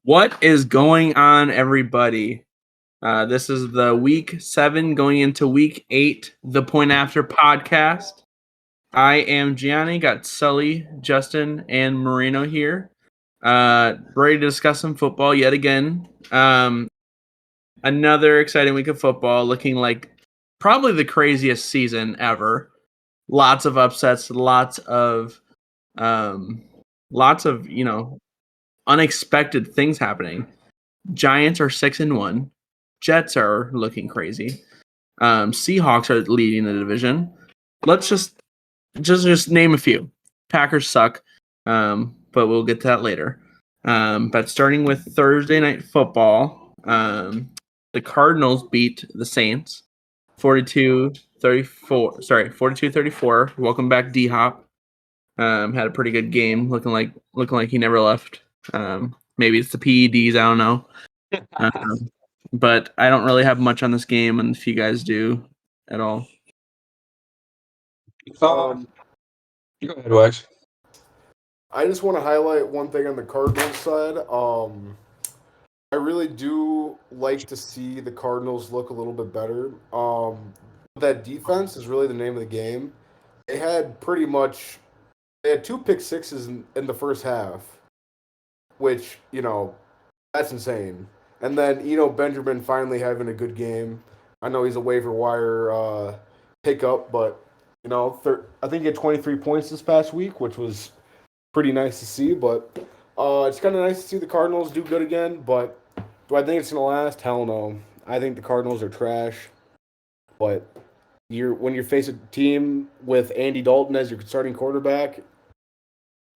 What is going on, everybody? This is the week 7 going into week 8, the Point After podcast. I am Gianni, got Sully, Justin, and Marino here. Ready to discuss some football yet again. Another exciting week of football, looking like probably the craziest season ever. Lots of upsets, lots of unexpected things happening. Giants are 6-1. Jets are looking crazy. Seahawks are leading the division. Let's just name a few. Packers suck, but we'll get to that later. But starting with Thursday night football, the Cardinals beat the Saints 42-34. Sorry, 42-34. Welcome back, D-Hop. Had a pretty good game, looking like he never left. Maybe it's the PEDs, I don't know. But I don't really have much on this game, and if you guys do at all. Go ahead, Wax. I just want to highlight one thing on the Cardinals side. I really do like to see the Cardinals look a little bit better. That defense is really the name of the game. They had two pick sixes in the first half, which, that's insane. And then, Benjamin finally having a good game. I know he's a waiver wire pickup, but, I think he had 23 points this past week, which was pretty nice to see. But it's kind of nice to see the Cardinals do good again. But do I think it's going to last? Hell no. I think the Cardinals are trash. But when you face a team with Andy Dalton as your starting quarterback,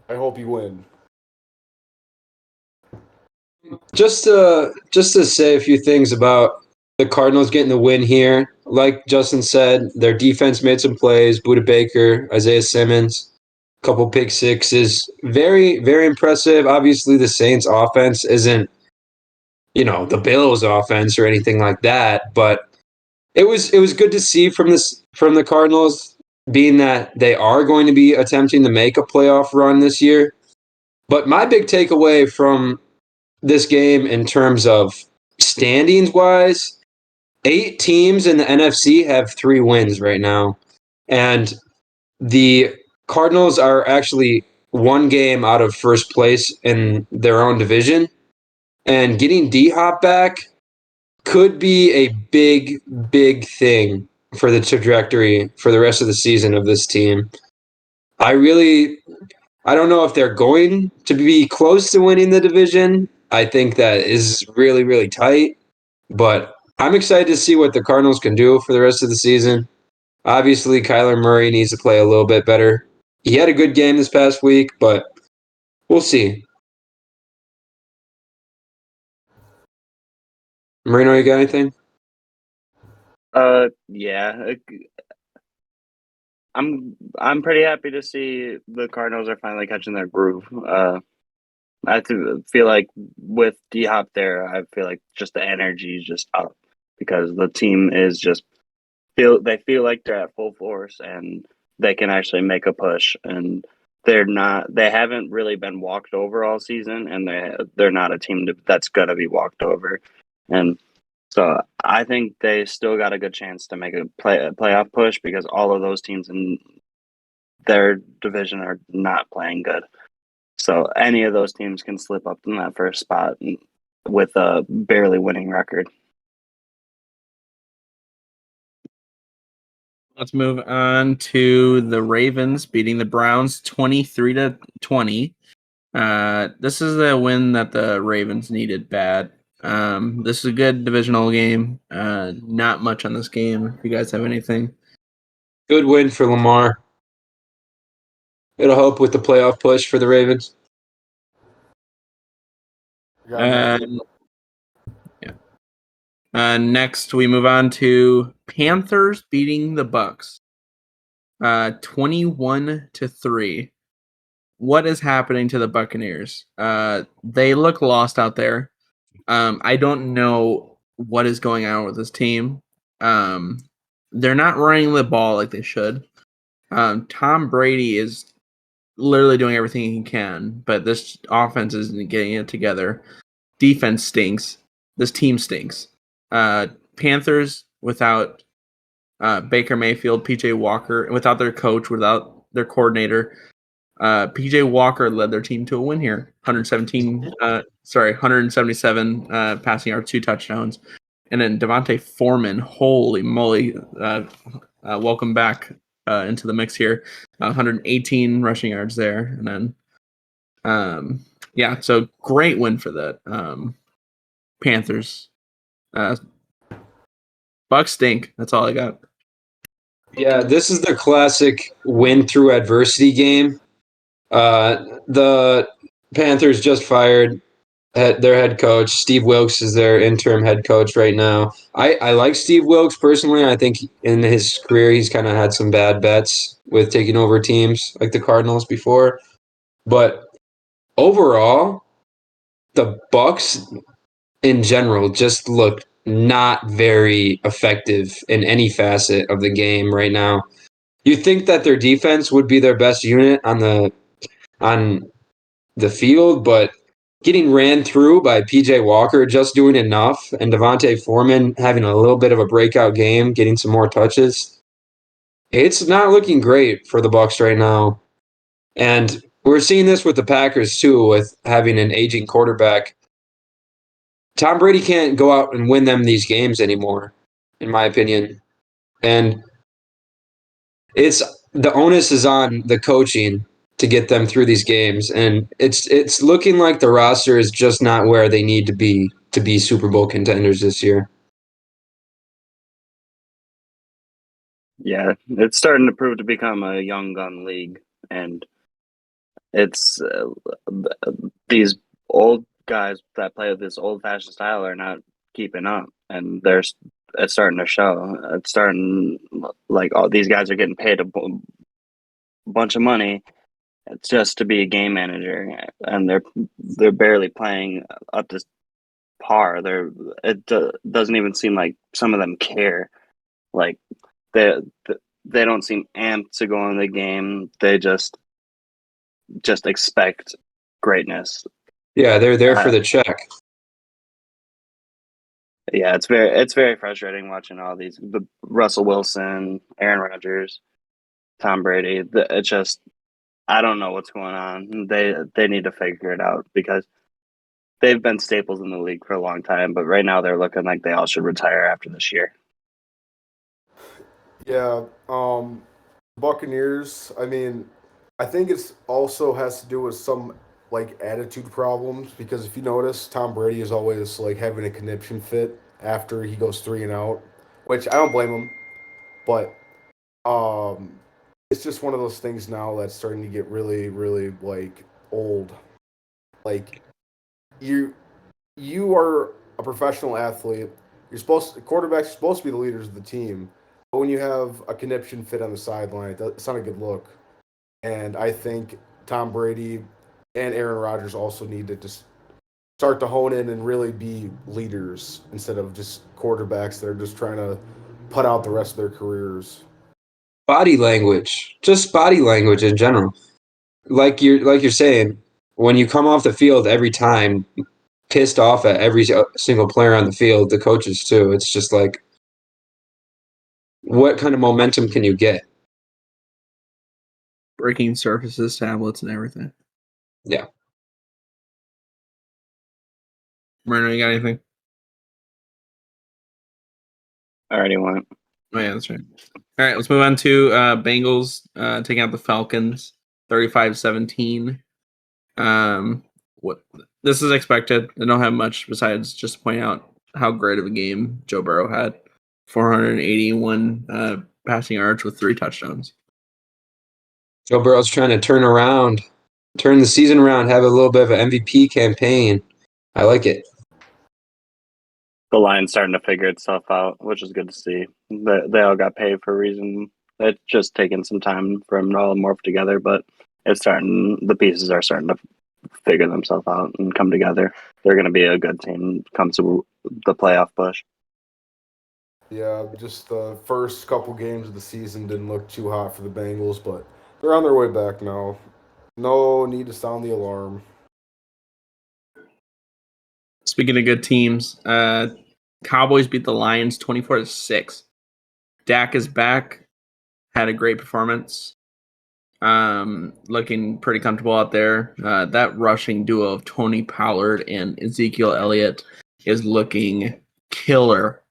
I hope you win. Just to say a few things about the Cardinals getting the win here. Like Justin said, their defense made some plays. Budda Baker, Isaiah Simmons, a couple pick sixes. Very, very impressive. Obviously, the Saints offense isn't, the Bills offense or anything like that. But it was good to see from the Cardinals, being that they are going to be attempting to make a playoff run this year. But my big takeaway from this game in terms of standings wise, 8 teams in the NFC have 3 wins right now. And the Cardinals are actually 1 game out of first place in their own division. And getting D-Hop back could be a big, big thing for the trajectory for the rest of the season of this team. I don't know if they're going to be close to winning the division. I think that is really, really tight. But I'm excited to see what the Cardinals can do for the rest of the season. Obviously, Kyler Murray needs to play a little bit better. He had a good game this past week, but we'll see. Marino, you got anything? Yeah. I'm pretty happy to see the Cardinals are finally catching their groove. I feel like with D-Hop there, I feel like just the energy is just up because the team is just feel like they're at full force and they can actually make a push, and they haven't really been walked over all season, and they're not a team that's gonna be walked over. And so I think they still got a good chance to make a playoff push because all of those teams in their division are not playing good. So any of those teams can slip up in that first spot with a barely winning record. Let's move on to the Ravens beating the Browns 23-20. This is the win that the Ravens needed bad. This is a good divisional game. Not much on this game. If you guys have anything. Good win for Lamar. It'll help with the playoff push for the Ravens. Next, we move on to Panthers beating the Bucks 21-3. What is happening to the Buccaneers? They look lost out there. I don't know what is going on with this team. They're not running the ball like they should. Tom Brady is literally doing everything he can, but this offense isn't getting it together. defense stinks. This team stinks. Panthers without Baker Mayfield, PJ Walker, without their coach, without their coordinator. PJ Walker led their team to a win here. 177 passing yards, 2 touchdowns. And then Devontae Foreman, holy moly, welcome back into the mix here. 118 rushing yards there. And then, so great win for the Panthers. Bucks stink. That's all I got. Yeah, this is the classic win through adversity game. The Panthers just fired their head coach. Steve Wilkes is their interim head coach right now. I like Steve Wilkes personally. I think in his career he's kind of had some bad bets with taking over teams like the Cardinals before. But overall, the Bucks in general just look not very effective in any facet of the game right now. You think that their defense would be their best unit on the field, but getting ran through by PJ Walker just doing enough, and Devontae Foreman having a little bit of a breakout game, getting some more touches. It's not looking great for the Bucks right now. And we're seeing this with the Packers too, with having an aging quarterback. Tom Brady can't go out and win them these games anymore, in my opinion. And the onus is on the coaching to get them through these games, and it's looking like the roster is just not where they need to be Super Bowl contenders this year. Yeah, it's starting to prove to become a young gun league, and it's these old guys that play with this old-fashioned style are not keeping up, and it's starting to show. It's starting like all these guys are getting paid a bunch of money just to be a game manager, and they're barely playing up to par. It doesn't even seem like some of them care. Like they don't seem amped to go in the game. They just expect greatness. Yeah, they're there for the check. Yeah, it's very frustrating watching all these Russell Wilson, Aaron Rodgers, Tom Brady. It's just I don't know what's going on. They need to figure it out because they've been staples in the league for a long time, but right now they're looking like they all should retire after this year. Yeah, Buccaneers. I mean, I think it's also has to do with some like attitude problems because if you notice, Tom Brady is always like having a conniption fit after he goes 3-0, which I don't blame him, but um, it's just one of those things now that's starting to get really, really like old. Like you are a professional athlete. Quarterbacks are supposed to be the leaders of the team. But when you have a conniption fit on the sideline, it's not a good look. And I think Tom Brady and Aaron Rodgers also need to just start to hone in and really be leaders instead of just quarterbacks that are just trying to put out the rest of their careers. Body language, just body language in general. Like you're saying, when you come off the field every time, pissed off at every single player on the field, the coaches too. It's just like, what kind of momentum can you get? Breaking surfaces, tablets, and everything. Yeah. Marino, you got anything? I already went. Oh, yeah, that's right. All right, let's move on to Bengals taking out the Falcons, 35-17. What this is expected. I don't have much besides just to point out how great of a game Joe Burrow had. 481 passing yards with 3 touchdowns. Joe Burrow's trying to turn the season around, have a little bit of an MVP campaign. I like it. The line's starting to figure itself out, which is good to see. They all got paid for a reason. It's just taking some time for them to all morph together, but the pieces are starting to figure themselves out and come together. They're going to be a good team come to the playoff push. Yeah, just the first couple games of the season didn't look too hot for the Bengals, but they're on their way back now. No need to sound the alarm. Speaking of good teams, Cowboys beat the Lions 24-6. Dak is back. Had a great performance. Looking pretty comfortable out there. That rushing duo of Tony Pollard and Ezekiel Elliott is looking killer.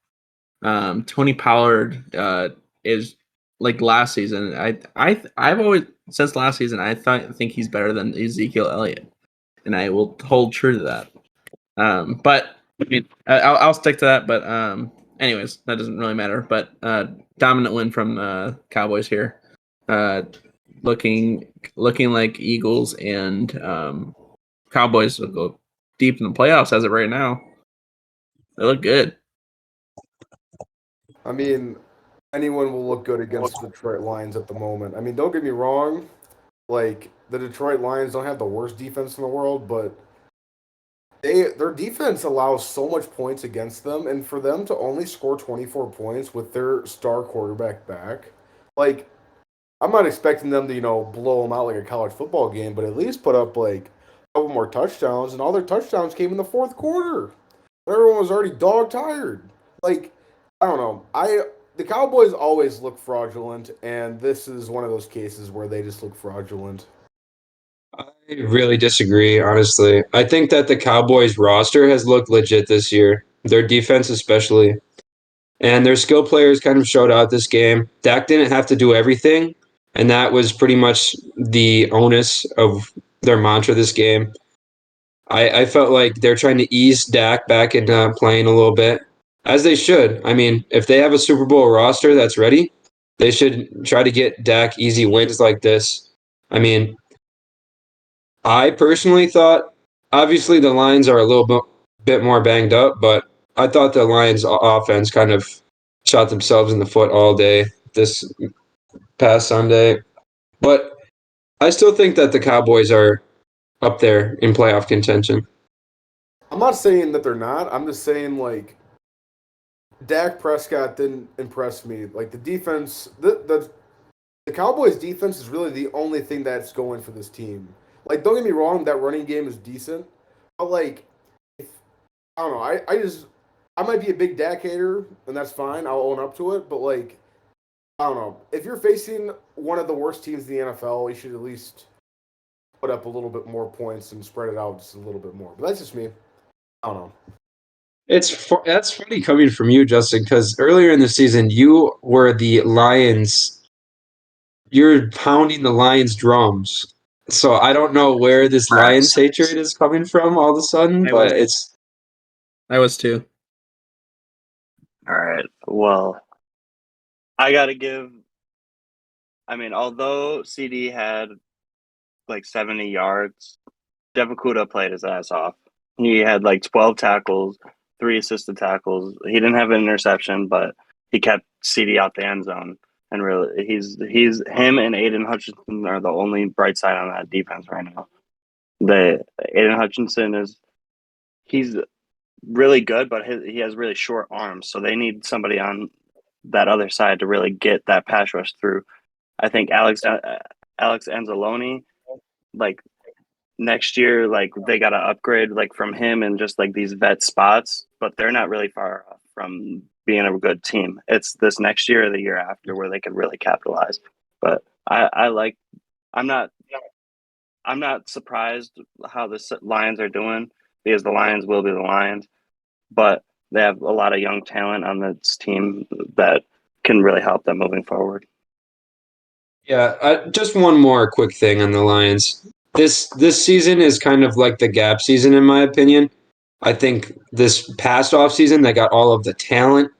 Tony Pollard is like last season. I've always since last season I think he's better than Ezekiel Elliott, and I will hold true to that. But I mean, I'll stick to that. But anyways, that doesn't really matter. But dominant win from Cowboys here. Looking like Eagles and Cowboys will go deep in the playoffs as of right now. They look good. I mean, anyone will look good against the Detroit Lions at the moment. I mean, don't get me wrong. Like, the Detroit Lions don't have the worst defense in the world, but their defense allows so much points against them, and for them to only score 24 points with their star quarterback back, like, I'm not expecting them to, blow them out like a college football game, but at least put up, like, a couple more touchdowns, and all their touchdowns came in the fourth quarter. Everyone was already dog tired. Like, I don't know. The Cowboys always look fraudulent, and this is one of those cases where they just look fraudulent. I really disagree, honestly. I think that the Cowboys roster has looked legit this year. Their defense especially. And their skill players kind of showed out this game. Dak didn't have to do everything, and that was pretty much the onus of their mantra this game. I felt like they're trying to ease Dak back into playing a little bit, as they should. I mean, if they have a Super Bowl roster that's ready, they should try to get Dak easy wins like this. I mean, I personally thought, obviously, the Lions are a little bit more banged up, but I thought the Lions' offense kind of shot themselves in the foot all day this past Sunday. But I still think that the Cowboys are up there in playoff contention. I'm not saying that they're not. I'm just saying, like, Dak Prescott didn't impress me. Like, the defense, the Cowboys' defense is really the only thing that's going for this team. Like, don't get me wrong, that running game is decent, but, like, I don't know. I might be a big Dak hater, and that's fine. I'll own up to it. But, like, I don't know. If you're facing one of the worst teams in the NFL, you should at least put up a little bit more points and spread it out just a little bit more. But that's just me. I don't know. That's funny coming from you, Justin, because earlier in the season, you were the Lions. You're pounding the Lions drums. So I don't know where this Lions hatred is coming from all of a sudden, but I was too. All right. Well, I got to give. I mean, although CD had like 70 yards, Jeff Okudah played his ass off. He had like 12 tackles, 3 assisted tackles. He didn't have an interception, but he kept CD out the end zone. And really, he's him and Aiden Hutchinson are the only bright side on that defense right now. Aiden Hutchinson he's really good, but he has really short arms, so they need somebody on that other side to really get that pass rush through. I think Alex Anzalone, like next year, like they got to upgrade like from him and just like these vet spots, but they're not really far off from being a good team. It's this next year or the year after where they could really capitalize. But I'm not surprised how the Lions are doing because the Lions will be the Lions, but they have a lot of young talent on this team that can really help them moving forward. Yeah, just one more quick thing on the Lions. This season is kind of like the gap season, in my opinion. I think this past offseason, they got all of the talent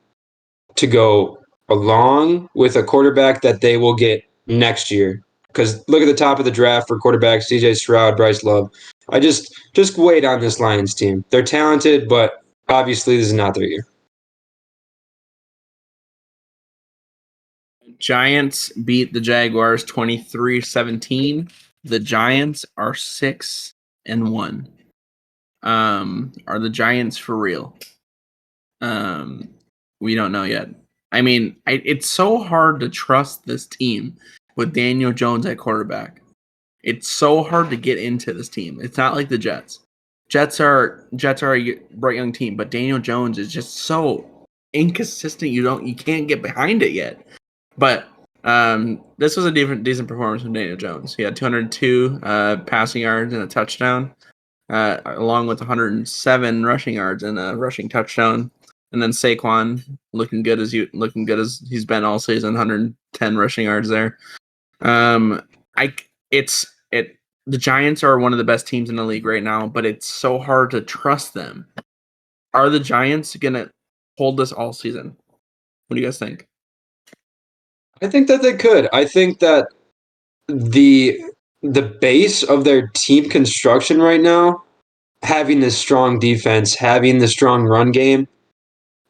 to go along with a quarterback that they will get next year. Because look at the top of the draft for quarterbacks, CJ Stroud, Bryce Love. I just wait on this Lions team. They're talented, but obviously this is not their year. Giants beat the Jaguars 23-17. The Giants are 6-1. Are the Giants for real? We don't know yet. I mean, it's so hard to trust this team with Daniel Jones at quarterback. It's so hard to get into this team. It's not like the Jets. Jets are a bright young team, but Daniel Jones is just so inconsistent. You can't get behind it yet. But this was a decent performance from Daniel Jones. He had 202 passing yards and a touchdown, along with 107 rushing yards and a rushing touchdown. And then Saquon looking good as he's been all season, 110 rushing yards there. The Giants are one of the best teams in the league right now, but it's so hard to trust them. Are the Giants gonna hold this all season? What do you guys think? I think that they could. I think that the base of their team construction right now, having this strong defense, having the strong run game,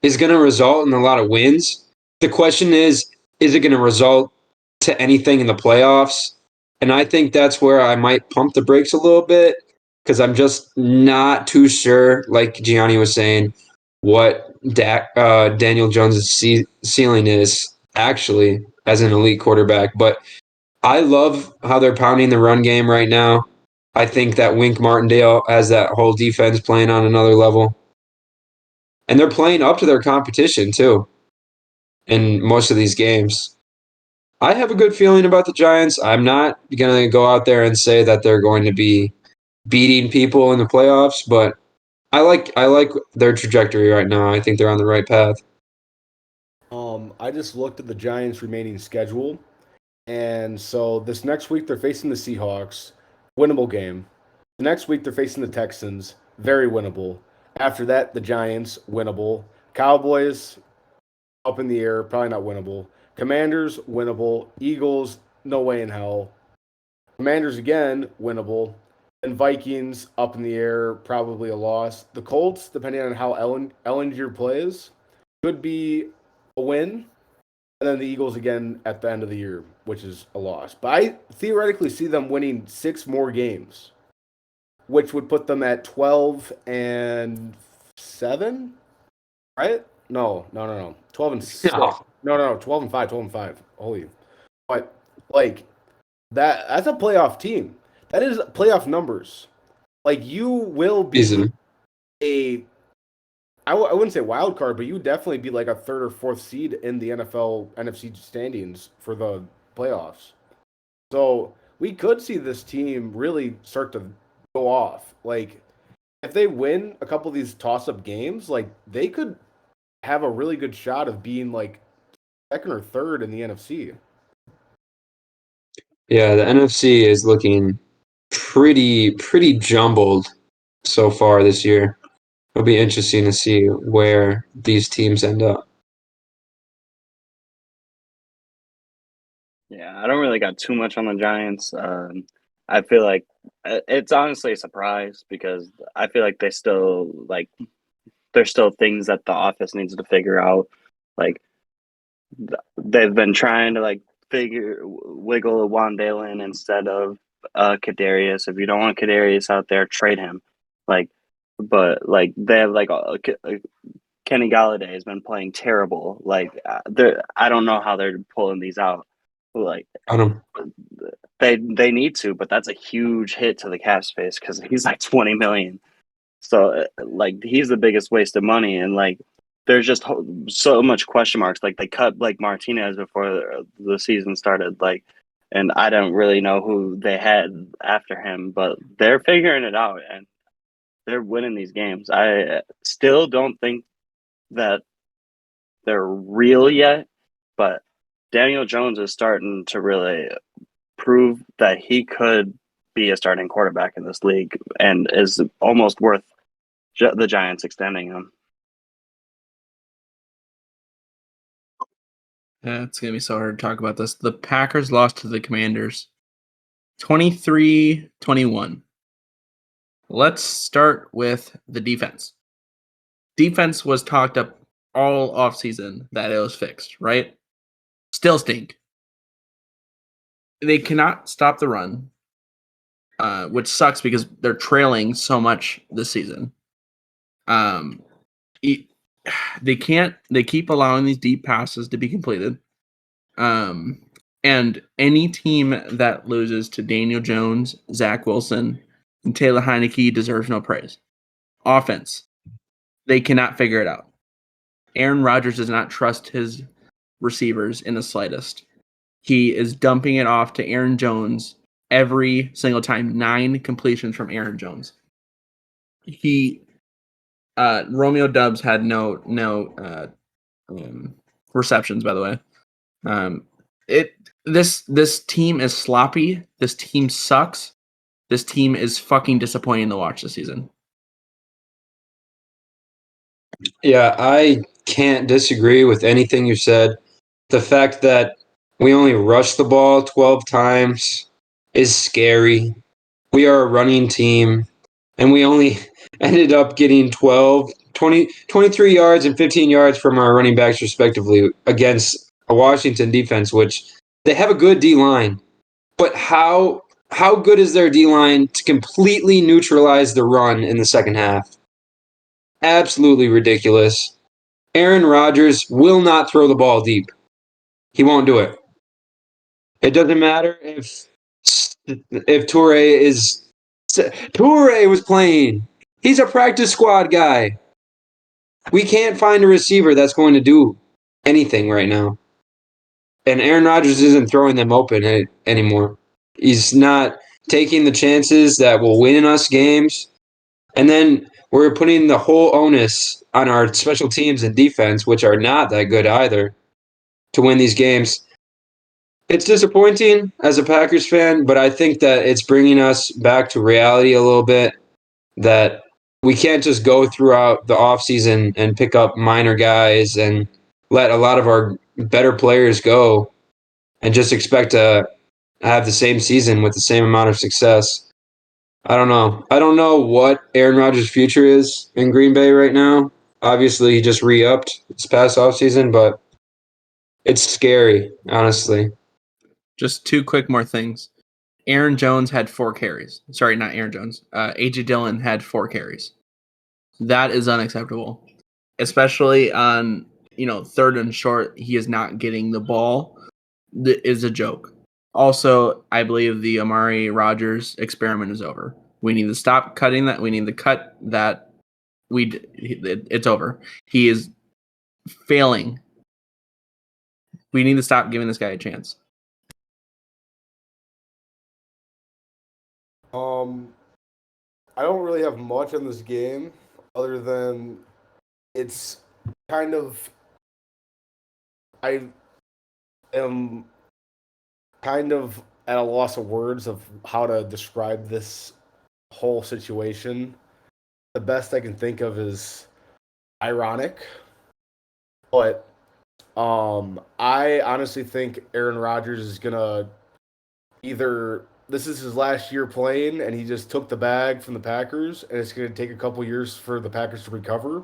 is going to result in a lot of wins. The question is it going to result to anything in the playoffs? And I think that's where I might pump the brakes a little bit because I'm just not too sure, like Gianni was saying, what Daniel Jones' ceiling is actually as an elite quarterback. But I love how they're pounding the run game right now. I think that Wink Martindale has that whole defense playing on another level. And they're playing up to their competition, too, in most of these games. I have a good feeling about the Giants. I'm not going to go out there and say that they're going to be beating people in the playoffs, but I like their trajectory right now. I think they're on the right path. I just looked at the Giants' remaining schedule, and so this next week they're facing the Seahawks, winnable game. The next week they're facing the Texans, very winnable. After that, the Giants, winnable. Cowboys, up in the air, probably not winnable. Commanders, winnable. Eagles, no way in hell. Commanders again, winnable. And Vikings, up in the air, probably a loss. The Colts, depending on how Ellinger plays, could be a win. And then the Eagles again at the end of the year, which is a loss. But I theoretically see them winning 6 more games, which would put them at 12-7, right? No. 12-6. No. 12-5. Holy. But like that's a playoff team. That is playoff numbers. Like you will be Easily. I wouldn't say wild card, but you would definitely be like a 3rd or 4th seed in the NFL NFC standings for the playoffs. So we could see this team really start to go off. Like if they win a couple of these toss-up games, like they could have a really good shot of being like 2nd or 3rd in the NFC. Yeah, the NFC is looking pretty jumbled so far this year. It'll be interesting to see where these teams end up. Yeah, I don't really got too much on the Giants. I feel like it's honestly a surprise because I feel like there's still things that the office needs to figure out. Like they've been trying to wiggle a Wandale in instead of Kadarius. If you don't want Kadarius out there, trade him. But they have Kenny Galladay has been playing terrible. I don't know how they're pulling these out. I don't. They need to, but that's a huge hit to the cap space because he's like 20 million. So he's the biggest waste of money, and there's just so much question marks. Like they cut Martinez before the season started. And I don't really know who they had after him, but they're figuring it out and they're winning these games. I still don't think that they're real yet, but Daniel Jones is starting to really prove that he could be a starting quarterback in this league and is almost worth the Giants extending him. Yeah, it's going to be so hard to talk about this. The Packers lost to the Commanders 23-21. Let's start with the defense. Defense was talked up all offseason that it was fixed, right? Still stink. They cannot stop the run, which sucks because they're trailing so much this season. They keep allowing these deep passes to be completed. And any team that loses to Daniel Jones, Zach Wilson, and Taylor Heineke deserves no praise. Offense, they cannot figure it out. Aaron Rodgers does not trust his receivers in the slightest. He is dumping it off to Aaron Jones every single time. 9 completions from Aaron Jones. Romeo Doubs had no receptions, by the way. This team is sloppy. This team sucks. This team is fucking disappointing to watch this season. Yeah, I can't disagree with anything you said. The fact that we only rushed the ball 12 times is scary. We are a running team, and we only ended up getting 23 yards and 15 yards from our running backs, respectively, against a Washington defense, which they have a good D-line. But how good is their D-line to completely neutralize the run in the second half? Absolutely ridiculous. Aaron Rodgers will not throw the ball deep. He won't do it. It doesn't matter if Toure was playing. He's a practice squad guy. We can't find a receiver that's going to do anything right now. And Aaron Rodgers isn't throwing them open anymore. He's not taking the chances that will win us games. And then we're putting the whole onus on our special teams and defense, which are not that good either, to win these games. It's disappointing as a Packers fan, but I think that it's bringing us back to reality a little bit, that we can't just go throughout the offseason and pick up minor guys and let a lot of our better players go and just expect to have the same season with the same amount of success. I don't know. I don't know what Aaron Rodgers' future is in Green Bay right now. Obviously, he just re-upped this past offseason, but it's scary, honestly. Just 2 quick more things. Aaron Jones had 4 carries. Sorry, not Aaron Jones. A.J. Dillon had 4 carries. That is unacceptable, especially on third and short. He is not getting the ball. That is a joke. Also, I believe the Amari Rodgers experiment is over. We need to stop cutting that. We need to cut that. It's over. He is failing. We need to stop giving this guy a chance. I don't really have much on this game other than it's kind of I am kind of at a loss of words of how to describe this whole situation. The best I can think of is ironic, but I honestly think Aaron Rodgers is gonna either this is his last year playing and he just took the bag from the Packers and it's going to take a couple years for the Packers to recover,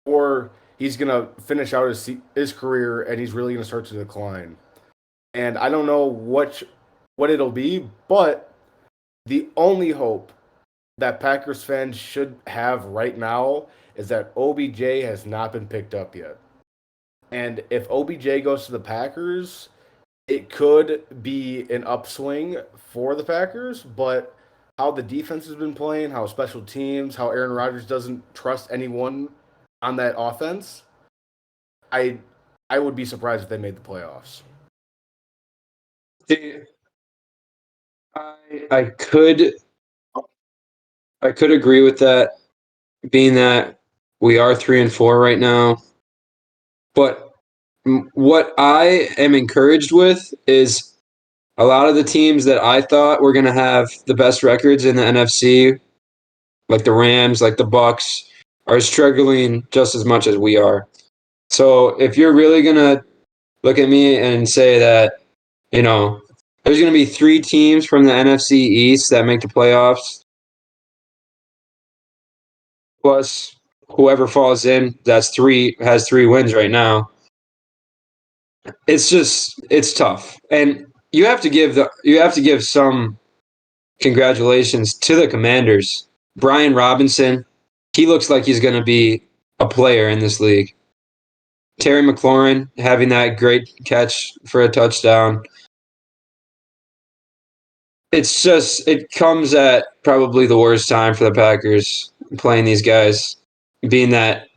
or he's going to finish out his career and he's really going to start to decline. And I don't know what it'll be, but the only hope that Packers fans should have right now is that OBJ has not been picked up yet. And if OBJ goes to the Packers, it could be an upswing for the Packers, but how the defense has been playing, how special teams, how Aaron Rodgers doesn't trust anyone on that offense, I would be surprised if they made the playoffs. I could agree with that, being that we are 3-4 right now. But what I am encouraged with is a lot of the teams that I thought were going to have the best records in the NFC, like the Rams, like the Bucks, are struggling just as much as we are. So if you're really going to look at me and say that, there's going to be 3 teams from the NFC East that make the playoffs, plus whoever falls in, has 3 wins right now. It's tough. And you have to give some congratulations to the Commanders. Brian Robinson, he looks like he's going to be a player in this league. Terry McLaurin having that great catch for a touchdown. It comes at probably the worst time for the Packers playing these guys, being that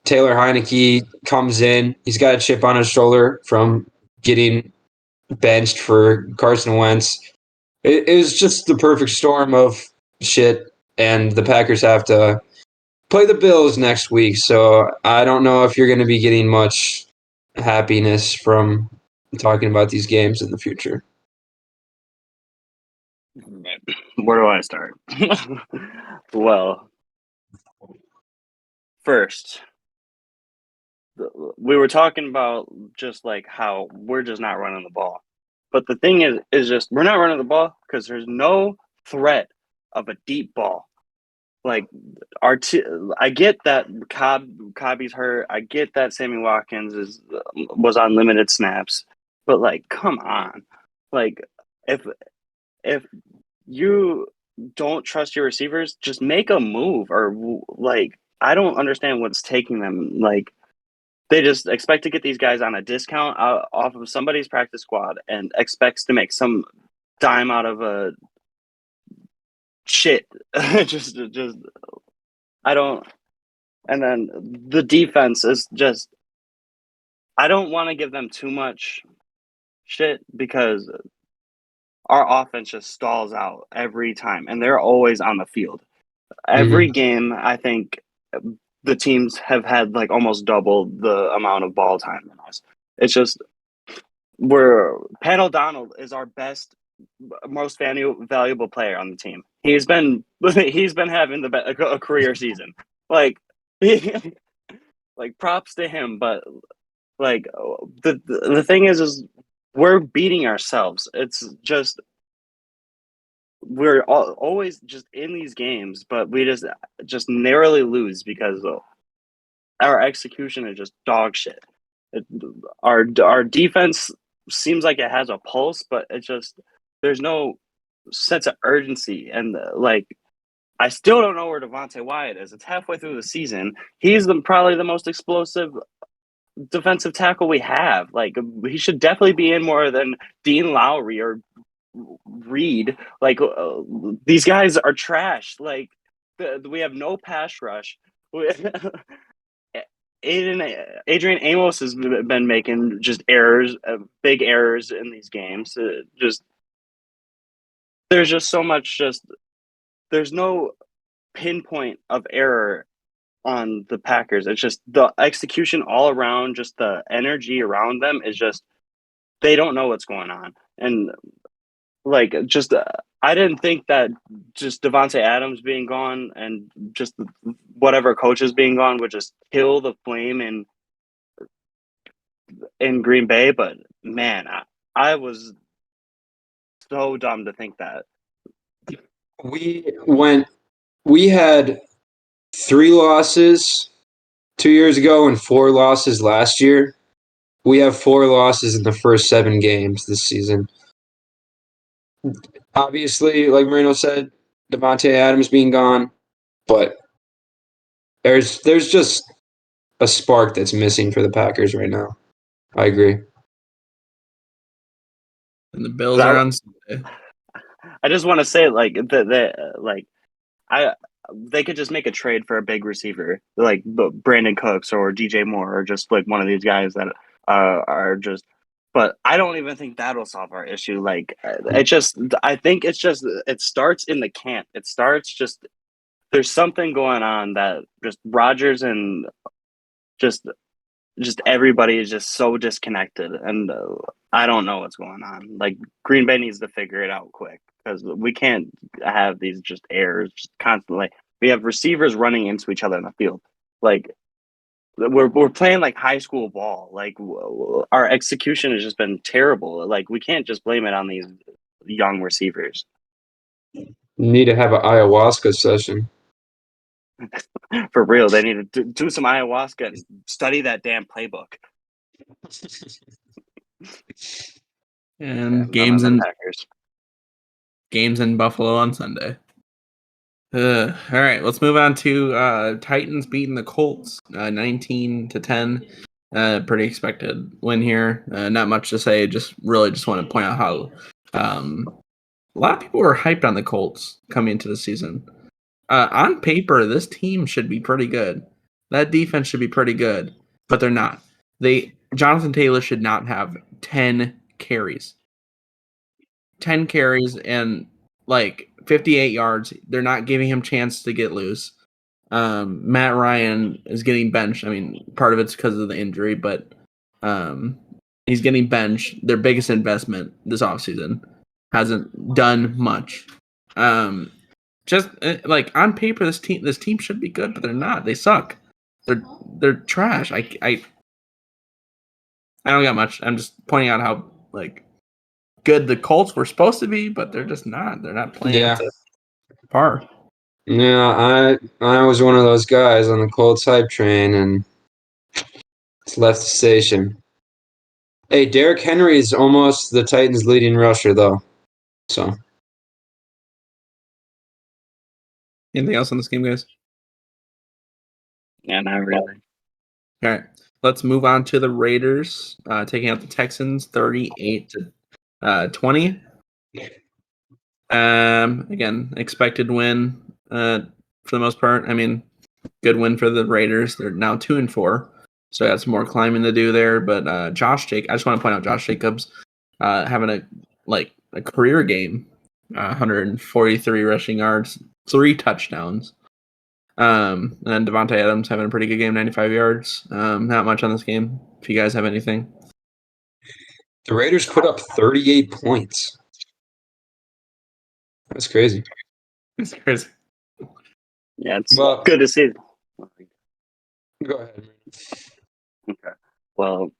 Taylor Heineke comes in. He's got a chip on his shoulder from getting benched for Carson Wentz. It was just the perfect storm of shit, and the Packers have to play the Bills next week, so I don't know if you're going to be getting much happiness from talking about these games in the future. Where do I start? Well, first, we were talking about just like how we're just not running the ball. But the thing is just we're not running the ball because there's no threat of a deep ball. Like I get that Cobby's hurt. I get that Sammy Watkins was on limited snaps. But like, come on, like if you don't trust your receivers, just make a move or like I don't understand what's taking them. Like they just expect to get these guys on a discount off of somebody's practice squad and expects to make some dime out of a shit. just I don't. And then the defense is just. I don't want to give them too much shit because our offense just stalls out every time, and they're always on the field. Every game, I think the teams have had like almost double the amount of ball time than us. It's just Pat O'Donnell is our best, most valuable player on the team. He's been having a career season. Like, like props to him. But like the thing is we're beating ourselves. It's just we're always just in these games, but we just narrowly lose because our execution is just dog shit. Our defense seems like it has a pulse, but it's just there's no sense of urgency. And like I still don't know where Devontae Wyatt is. It's halfway through the season. He's probably the most explosive defensive tackle we have. Like he should definitely be in more than Dean Lowry or Reed. Like these guys are trash. Like we have no pass rush. Adrian Amos has been making just errors, big errors in these games. There's just so much. There's no pinpoint of error on the Packers. It's just the execution all around. Just the energy around them is just they don't know what's going on. And like just I didn't think that just Devontae Adams being gone and just whatever coaches being gone would just kill the flame in Green Bay, but man, I was so dumb to think that. We had 3 losses 2 years ago and 4 losses last year. We have 4 losses in the first 7 games this season. Obviously, like Marino said, Devontae Adams being gone, but there's just a spark that's missing for the Packers right now. I agree. And the Bills are on Sunday. I just want to say, like they could just make a trade for a big receiver, like Brandon Cooks or DJ Moore, or just like one of these guys that are just. But I don't even think that'll solve our issue. Like I think it starts in the camp. It starts just there's something going on that just Rodgers and just everybody is just so disconnected, and I don't know what's going on. Like Green Bay needs to figure it out quick because we can't have these just errors just constantly. We have receivers running into each other in the field. Like we're playing like high school ball. Like our execution has just been terrible. Like we can't just blame it on these young receivers. You need to have an ayahuasca session. For real, they need to do some ayahuasca and study that damn playbook. And games in Buffalo on Sunday. All right, let's move on to Titans beating the Colts 19-10. Pretty expected win here. Not much to say. Just want to point out how a lot of people were hyped on the Colts coming into the season. On paper, this team should be pretty good. That defense should be pretty good, but they're not. Jonathan Taylor should not have 10 carries. 10 carries and like 58 yards. They're not giving him chance to get loose. Matt Ryan is getting benched. I mean, part of it's because of the injury, but he's getting benched. Their biggest investment this offseason hasn't done much. Just like on paper, this team should be good, but they're not. They suck. They're trash. I don't got much. I'm just pointing out how like good the Colts were supposed to be, but they're just not. They're not playing up to par. Yeah, I was one of those guys on the Colts hype train and it's left the station. Hey, Derrick Henry is almost the Titans' leading rusher, though. So Anything else on this game, guys? Yeah, not really. All right, let's move on to the Raiders, taking out the Texans, 38-20. Again, expected win for the most part. I mean, good win for the Raiders. They're now 2-4, so got some more climbing to do there. But I just want to point out Josh Jacobs having a career game, 143 rushing yards, 3 touchdowns. And then Devontae Adams having a pretty good game, 95 yards. Not much on this game. If you guys have anything. the Raiders put up 38 points. That's crazy. It's crazy. Yeah, it's Well- good to see. Go ahead. Okay. Well,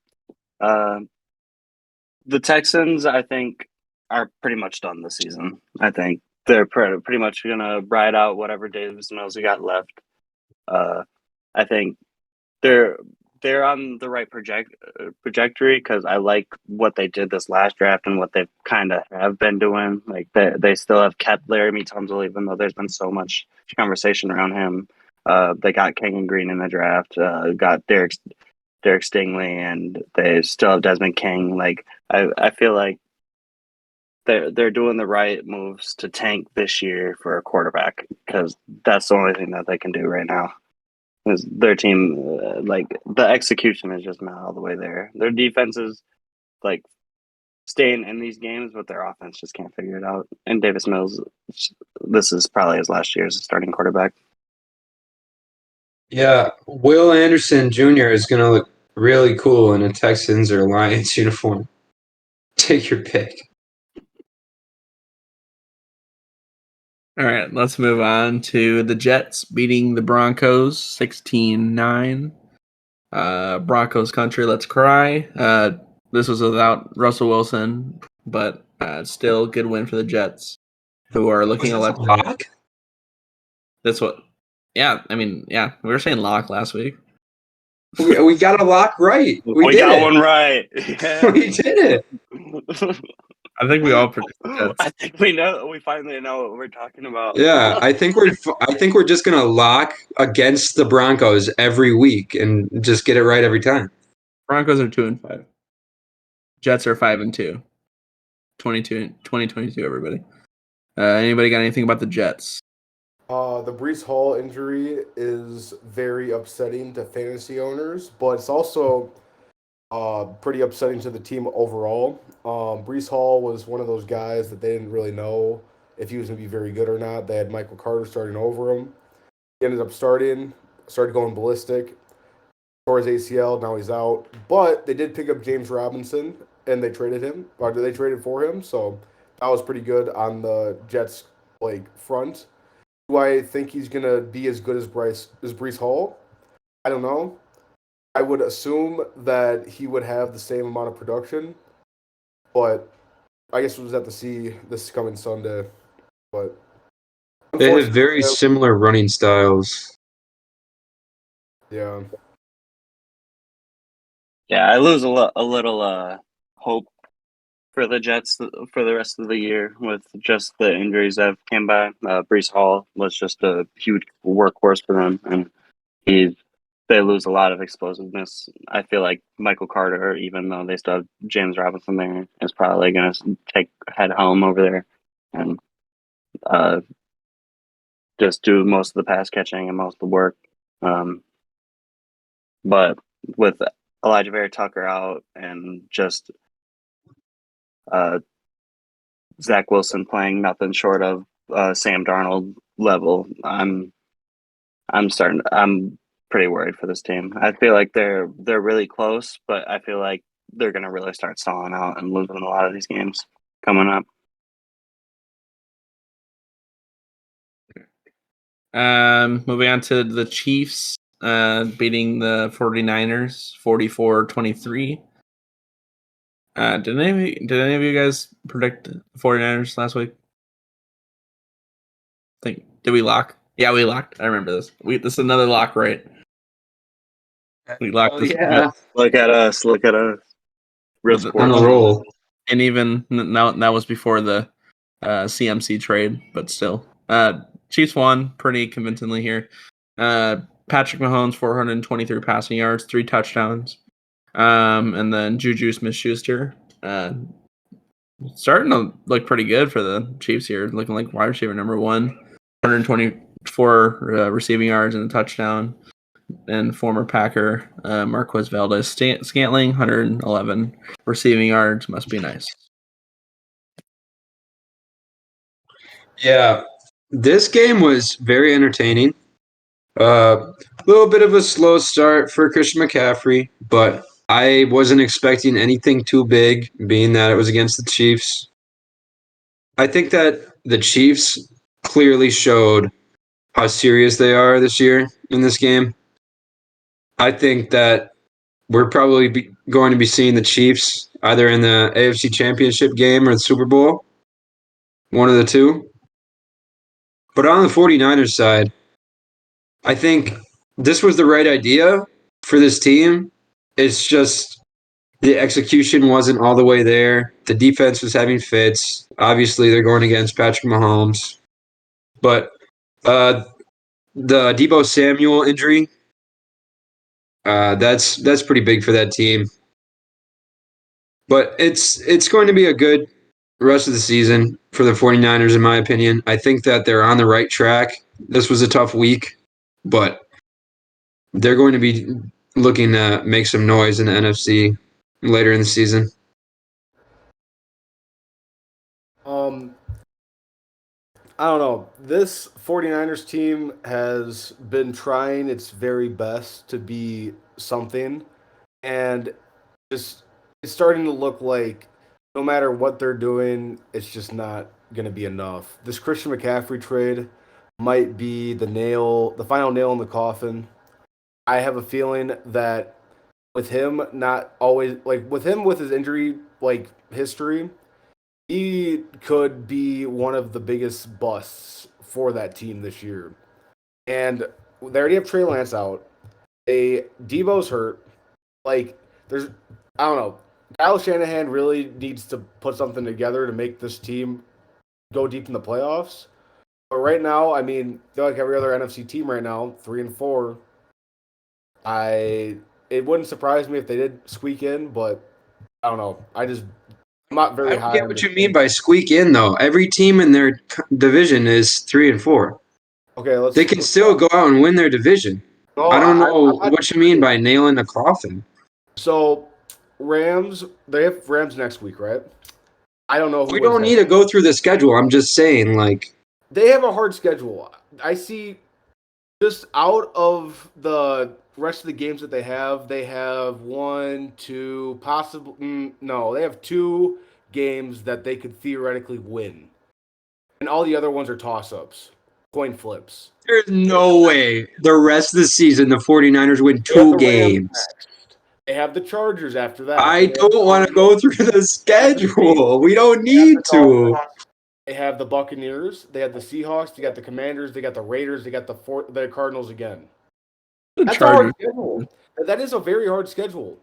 the Texans, I think, are pretty much done this season. I think they're pretty much going to ride out whatever Davis Mills we got left. I think they're on the right trajectory because I like what they did this last draft and what they kind of have been doing. Like they still have kept Laramie Tunsil, even though there's been so much conversation around him. They got Kenyon Green in the draft, got Derek Stingley, and they still have Desmond King. Like I feel like they're doing the right moves to tank this year for a quarterback because that's the only thing that they can do right now. Is their team like the execution is just not all the way there. Their defense is like staying in these games, but their offense just can't figure it out. And Davis Mills, this is probably his last year as a starting quarterback. Yeah, Will Anderson Jr. is going to look really cool in a Texans or Lions uniform. Take your pick. All right, let's move on to the Jets beating the Broncos 16-9. Broncos country, let's cry. This was without Russell Wilson, but still good win for the Jets, who are looking electric. Lock? That's what. Yeah, I mean, yeah, we were saying lock last week. We got a lock right. We did got it. one right. We did it. I think we all predicted Jets. I think we finally know what we're talking about. Yeah, I think we're just gonna lock against the Broncos every week and just get it right every time. Broncos are 2-5. Jets are 5-2. 2022, everybody. Anybody got anything about the Jets? The Brees Hall injury is very upsetting to fantasy owners, but it's also pretty upsetting to the team overall. Brees Hall was one of those guys that they didn't really know if he was going to be very good or not. They had Michael Carter starting over him. He ended up started going ballistic, tore his ACL, now he's out. But they did pick up James Robinson, and they traded for him, so that was pretty good on the Jets front. Do I think he's going to be as good as Brees Hall? I don't know. I would assume that he would have the same amount of production, but I guess we'll just have to see this coming Sunday. But They have very similar running styles. Yeah. Yeah, I lose a little hope for the Jets for the rest of the year with just the injuries that came by. Brees Hall was just a huge workhorse for them, and they lose a lot of explosiveness. I feel like Michael Carter, even though they still have James Robinson there, is probably going to head home over there. And just do most of the pass catching and most of the work. But with Elijah Vera Tucker out and just Zach Wilson playing nothing short of Sam Darnold level, I'm pretty worried for this team. I feel like they're really close, but I feel like they're gonna really start stalling out and losing a lot of these games coming up. Moving on to the Chiefs beating the 49ers 44-23. Did any of you guys predict the 49ers last week? Did we lock? Yeah, we locked. I remember this. This is another lock, right? We locked this. Yeah, Look at us. Real On on sports. a roll. And even now, that was before the CMC trade, but still. Chiefs won pretty convincingly here. Patrick Mahomes, 423 passing yards, 3 touchdowns. And then Juju Smith-Schuster starting to look pretty good for the Chiefs here, looking like wide receiver number 1, 124 receiving yards and a touchdown. And former Packer Marquez Valdez-Scantling, 111 receiving yards. Must be nice. Yeah, this game was very entertaining. A little bit of a slow start for Christian McCaffrey, but I wasn't expecting anything too big, being that it was against the Chiefs. I think that the Chiefs clearly showed how serious they are this year in this game. I think that we're probably going to be seeing the Chiefs either in the AFC Championship game or the Super Bowl, one of the two. But on the 49ers side, I think this was the right idea for this team. It's just the execution wasn't all the way there. The defense was having fits. Obviously, they're going against Patrick Mahomes. But the Deebo Samuel injury, that's pretty big for that team. But it's going to be a good rest of the season for the 49ers, in my opinion. I think that they're on the right track. This was a tough week, but they're going to be looking to make some noise in the NFC later in the season. I don't know. This 49ers team has been trying its very best to be something, and it's starting to look like no matter what they're doing, it's just not going to be enough. This Christian McCaffrey trade might be the final nail in the coffin. I have a feeling that with him not always with his injury history, he could be one of the biggest busts for that team this year. And they already have Trey Lance out. Debo's hurt. There's I don't know. Kyle Shanahan really needs to put something together to make this team go deep in the playoffs. But right now, I mean, they're like every other NFC team right now, 3-4. It wouldn't surprise me if they did squeak in, but I don't know. I'm not very I don't high. get on what this you team. mean by squeak in, though. Every team in their division is 3-4. Okay, They can still go out and win their division. No, I don't know I'm not- what you mean by nailing a coffin. So, they have Rams next week, right? I don't know who We wins don't that. need to go through the schedule. I'm just saying, like, They have a hard schedule. I see just out of the rest of the games that they have 1, 2, possibly no, they have 2 games that they could theoretically win. And all the other ones are toss-ups, coin flips. there's no way the rest of the season the 49ers win They have 2 the Rams games. next. They have the Chargers after that. I They have don't want to go through the schedule. We don't need to. They have the Buccaneers. They have the Seahawks. They got the Commanders. They got the Raiders. They got the Cardinals again. That's a hard schedule. That is a very hard schedule.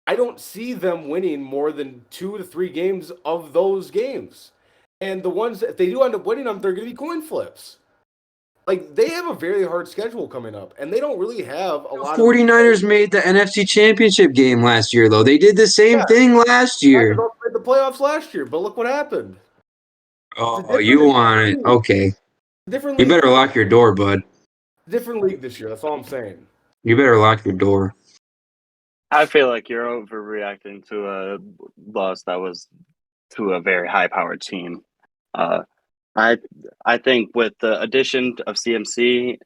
I don't see them winning more than 2 to 3 games of those games. And the ones that if they do end up winning them, they're going to be coin flips. Like, they have a very hard schedule coming up, and they don't really have a lot 49ers made the NFC Championship game last year, though. They did the same thing last year. They made the playoffs last year, but look what happened. Oh, you want it. Okay. different You league. better lock your door, bud. Different league this year. That's all I'm saying. You better lock your door. I feel like you're overreacting to a loss that was to a very high-powered team. Uh, I I think with the addition of CMC,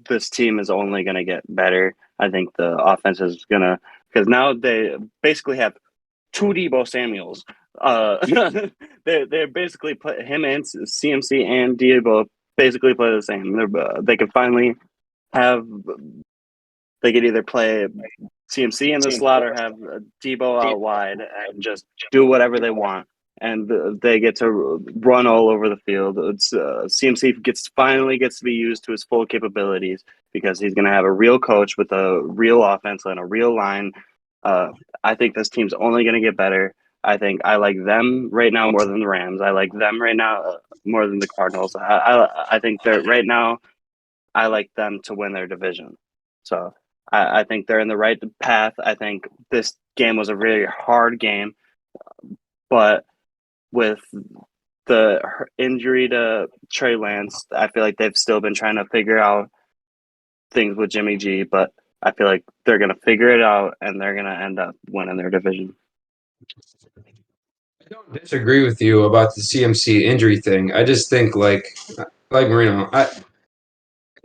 this team is only going to get better. I think the offense is going to, because now they basically have two Debo Samuels. They basically put him and CMC and Debo basically play the same. They can finally have. They could either play CMC in the slot or have Debo out wide and just do whatever they want. And they get to run all over the field. CMC finally gets to be used to his full capabilities because he's going to have a real coach with a real offense and a real line. I think this team's only going to get better. I think I like them right now more than the Rams. I like them right now more than the Cardinals. I think they're right now. I like them to win their division. So I think they're in the right path. I think this game was a really hard game, but with the injury to Trey Lance, I feel like they've still been trying to figure out things with Jimmy G, but I feel like they're going to figure it out and they're going to end up winning their division. I don't disagree with you about the CMC injury thing. I just think like Marino,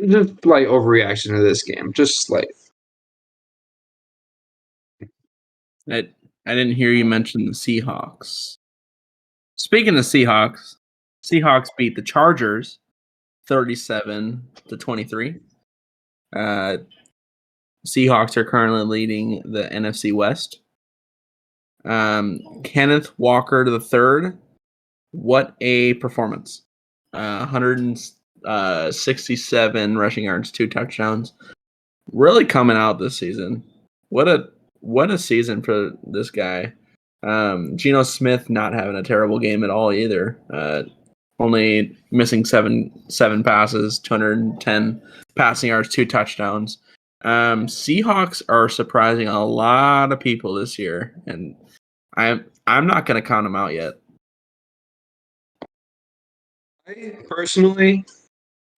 just slight overreaction to this game. Just slight. I didn't hear you mention the Seahawks. Speaking of Seahawks beat the Chargers 37-23. Seahawks are currently leading the NFC West. Kenneth Walker III, what a performance. 167 rushing yards, 2 touchdowns. Really coming out this season. What a season for this guy. Geno Smith not having a terrible game at all either. Only missing seven passes, 210 passing yards, 2 touchdowns. Seahawks are surprising a lot of people this year, and I'm not going to count them out yet. I personally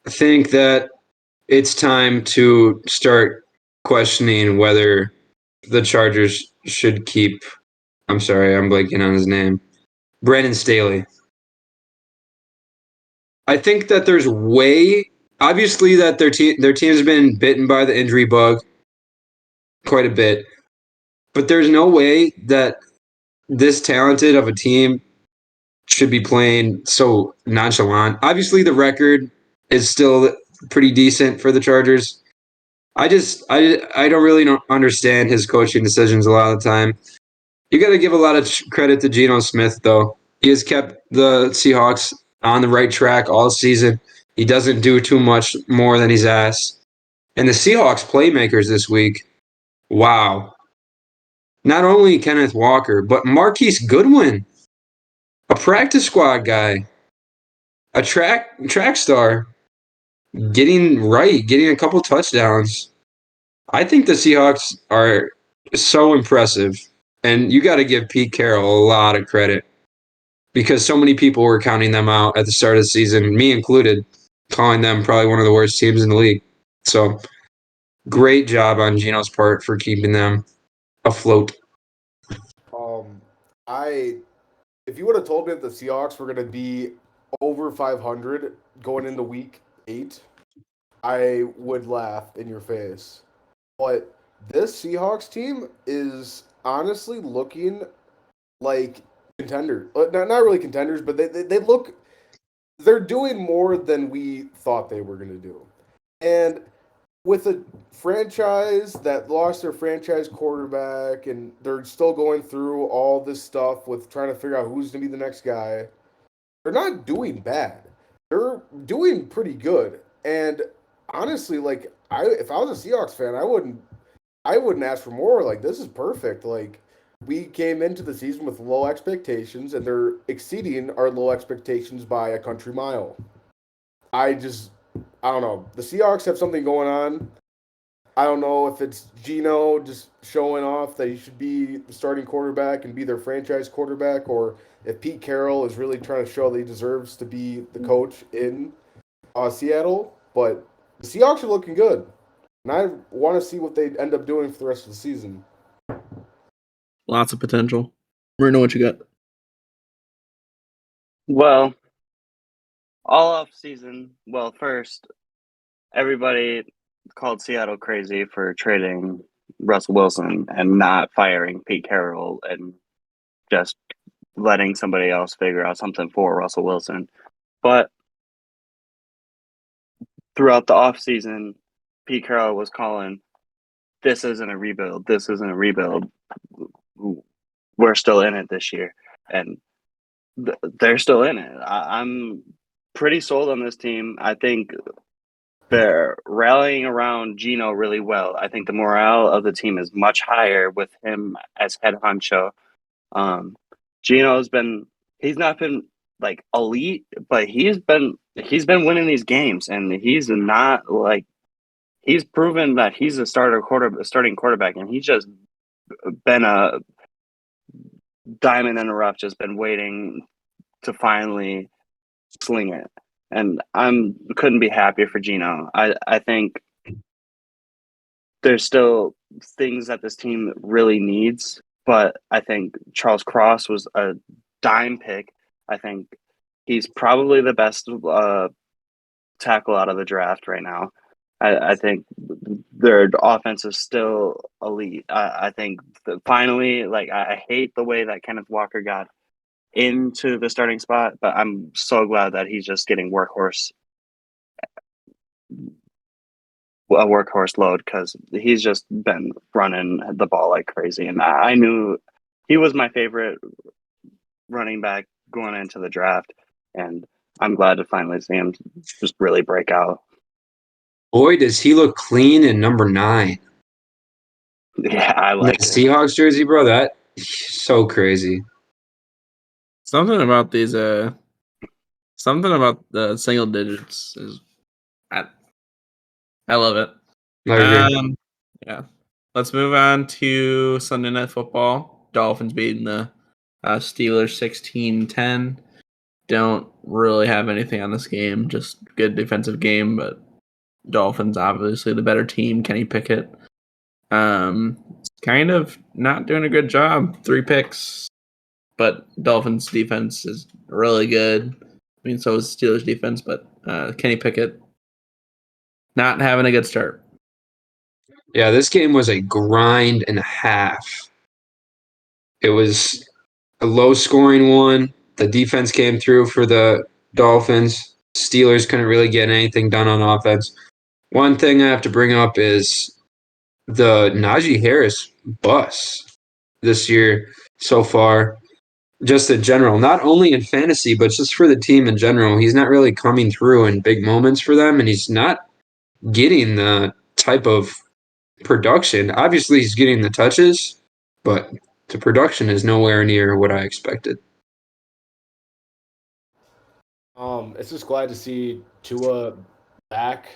think that it's time to start questioning whether the Chargers should keep. I'm sorry, I'm blanking on his name. Brandon Staley. I think that there's obviously that their team's been bitten by the injury bug quite a bit, but there's no way that this talented of a team should be playing so nonchalant. Obviously, the record is still pretty decent for the Chargers. I don't really understand his coaching decisions a lot of the time. You got to give a lot of credit to Geno Smith, though. He has kept the Seahawks on the right track all season. He doesn't do too much more than he's asked. And the Seahawks playmakers this week, wow. Not only Kenneth Walker, but Marquise Goodwin, a practice squad guy, a track star, getting a couple touchdowns. I think the Seahawks are so impressive. And you got to give Pete Carroll a lot of credit because so many people were counting them out at the start of the season, me included, calling them probably one of the worst teams in the league. So great job on Geno's part for keeping them afloat. If you would have told me that the Seahawks were going to be over 500 going into week 8, I would laugh in your face. But this Seahawks team is honestly looking like contenders. Not really contenders, but they look. They're doing more than we thought they were going to do. And with a franchise that lost their franchise quarterback and they're still going through all this stuff with trying to figure out who's going to be the next guy, they're not doing bad. They're doing pretty good. And honestly, like if I was a Seahawks fan, I wouldn't ask for more. Like this is perfect. Like we came into the season with low expectations and they're exceeding our low expectations by a country mile. I don't know. The Seahawks have something going on. I don't know if it's Geno just showing off that he should be the starting quarterback and be their franchise quarterback, or if Pete Carroll is really trying to show that he deserves to be the coach in Seattle, but the Seahawks are looking good, and I want to see what they end up doing for the rest of the season. Lots of potential. Marino, what you got? Well, all off season. Well, first, everybody called Seattle crazy for trading Russell Wilson and not firing Pete Carroll and just letting somebody else figure out something for Russell Wilson. But throughout the offseason, Pete Carroll was calling, this isn't a rebuild. This isn't a rebuild. We're still in it this year. And they're still in it. I'm pretty sold on this team. I think they're rallying around Gino really well. I think the morale of the team is much higher with him as head honcho. Gino's been, he's not been like elite, but he's been winning these games, and he's not like, he's proven that he's a starting quarterback, and he's just been a diamond in the rough, just been waiting to finally sling it. And couldn't be happier for Gino. I think there's still things that this team really needs, but I think Charles Cross was a dime pick. I think he's probably the best tackle out of the draft right now. I think their offense is still elite. I think finally, like, I hate the way that Kenneth Walker got into the starting spot, but I'm so glad that he's just getting a workhorse load, because he's just been running the ball like crazy. And I knew he was my favorite running back going into the draft, and I'm glad to finally see him just really break out. Boy, does he look clean in number 9. Yeah, I like that it. Seahawks jersey, bro. That so crazy. Something about these something about the single digits is I love it. I agree. Yeah. Let's move on to Sunday Night Football. Dolphins beating the Steelers 16-10. Don't really have anything on this game. Just good defensive game, but Dolphins obviously the better team. Kenny Pickett kind of not doing a good job. 3 picks, but Dolphins defense is really good. I mean, so is Steelers defense, but Kenny Pickett not having a good start. Yeah, this game was a grind and a half. It was a low-scoring one. The defense came through for the Dolphins. Steelers couldn't really get anything done on offense. One thing I have to bring up is the Najee Harris bus this year so far, just in general, not only in fantasy, but just for the team in general. He's not really coming through in big moments for them, and he's not getting the type of production. Obviously, he's getting the touches, but the production is nowhere near what I expected. It's just glad to see Tua back,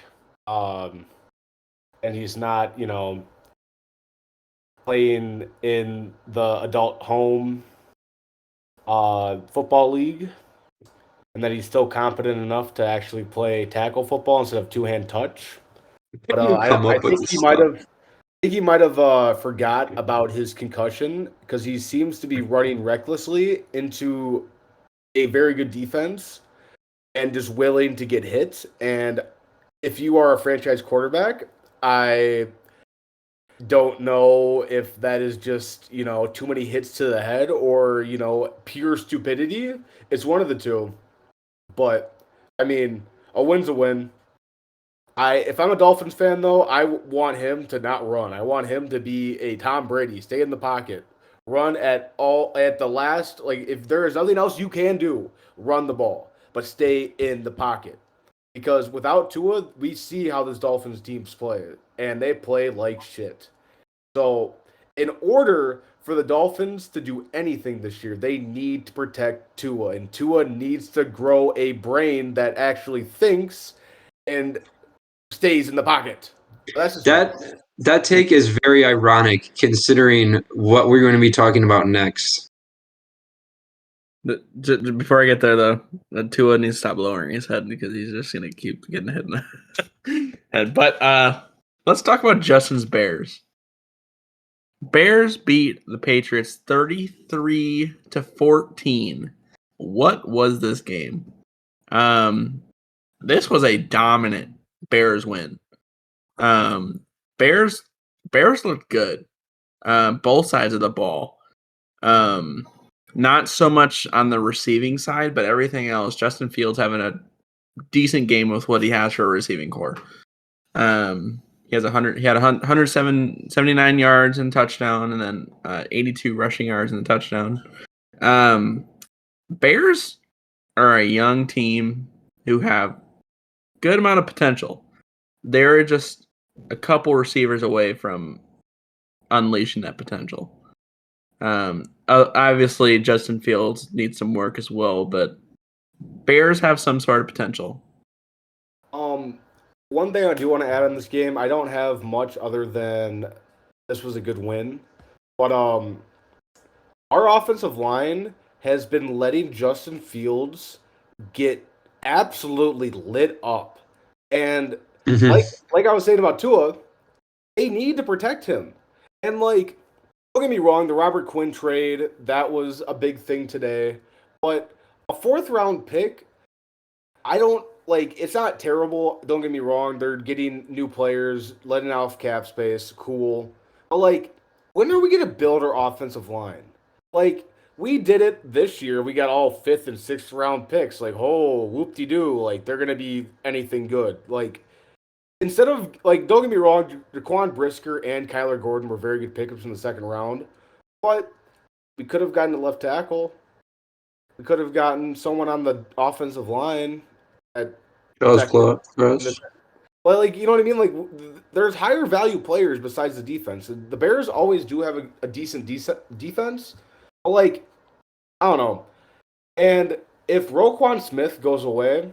and he's not, playing in the adult home football league, and that he's still competent enough to actually play tackle football instead of two-hand touch. But I think he might have forgot about his concussion, because he seems to be running recklessly into a very good defense and just willing to get hit. And if you are a franchise quarterback, I don't know if that is just, too many hits to the head or, pure stupidity. It's one of the two. But, I mean, a win's a win. If I'm a Dolphins fan, though, I want him to not run. I want him to be a Tom Brady. Stay in the pocket. Run at the last. Like, if there is nothing else you can do, run the ball. But stay in the pocket. Because without Tua, we see how this Dolphins teams play. And they play like shit. So, in order for the Dolphins to do anything this year, they need to protect Tua. And Tua needs to grow a brain that actually thinks and stays in the pocket. That take is very ironic considering what we're going to be talking about next. Before I get there, though, Tua needs to stop lowering his head because he's just gonna keep getting hit in the head. But let's talk about Justin's Bears. Bears beat the Patriots 33-14. What was this game? This was a dominant Bears win. Bears looked good. Both sides of the ball. Not so much on the receiving side, but everything else. Justin Fields having a decent game with what he has for a receiving core. He had 179 yards and touchdown, and then 82 rushing yards in the touchdown. Bears are a young team who have good amount of potential. They're just a couple receivers away from unleashing that potential. Obviously, Justin Fields needs some work as well, but Bears have some sort of potential. One thing I do want to add on this game, I don't have much other than this was a good win, but our offensive line has been letting Justin Fields get absolutely lit up, and like I was saying about Tua, they need to protect him, and like. Don't get me wrong, the Robert Quinn trade, that was a big thing today. But a 4th-round pick, it's not terrible. Don't get me wrong. They're getting new players, letting off cap space, cool. But, when are we going to build our offensive line? We did it this year. We got all 5th and 6th-round picks. Whoop-de-doo. They're going to be anything good. Instead of, don't get me wrong, Jaquan Brisker and Kyler Gordon were very good pickups in the 2nd round, but we could have gotten a left tackle. We could have gotten someone on the offensive line. That was close for us. But, you know what I mean? There's higher value players besides the defense. The Bears always do have a decent defense, but, I don't know. And if Roquan Smith goes away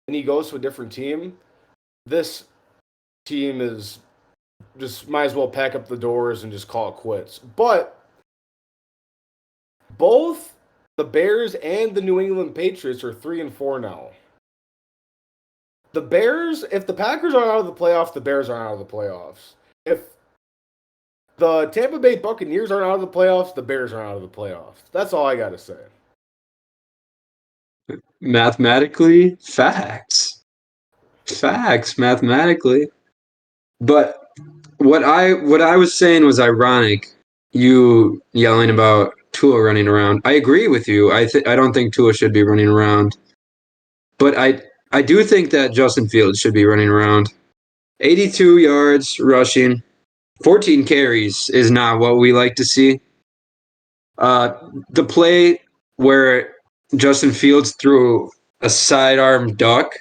and he goes to a different team, this team is just might as well pack up the doors and just call it quits. But both the Bears and the New England Patriots are 3-4 now. The Bears, if the Packers are out of the playoffs, the Bears are out of the playoffs. If the Tampa Bay Buccaneers are out of the playoffs, the Bears are out of the playoffs. That's all I got to say. Mathematically, facts mathematically. But what I was saying was ironic. You yelling about Tua running around. I agree with you. I don't think Tua should be running around. But I do think that Justin Fields should be running around. 82 yards rushing, 14 carries is not what we like to see. The play where Justin Fields threw a sidearm duck,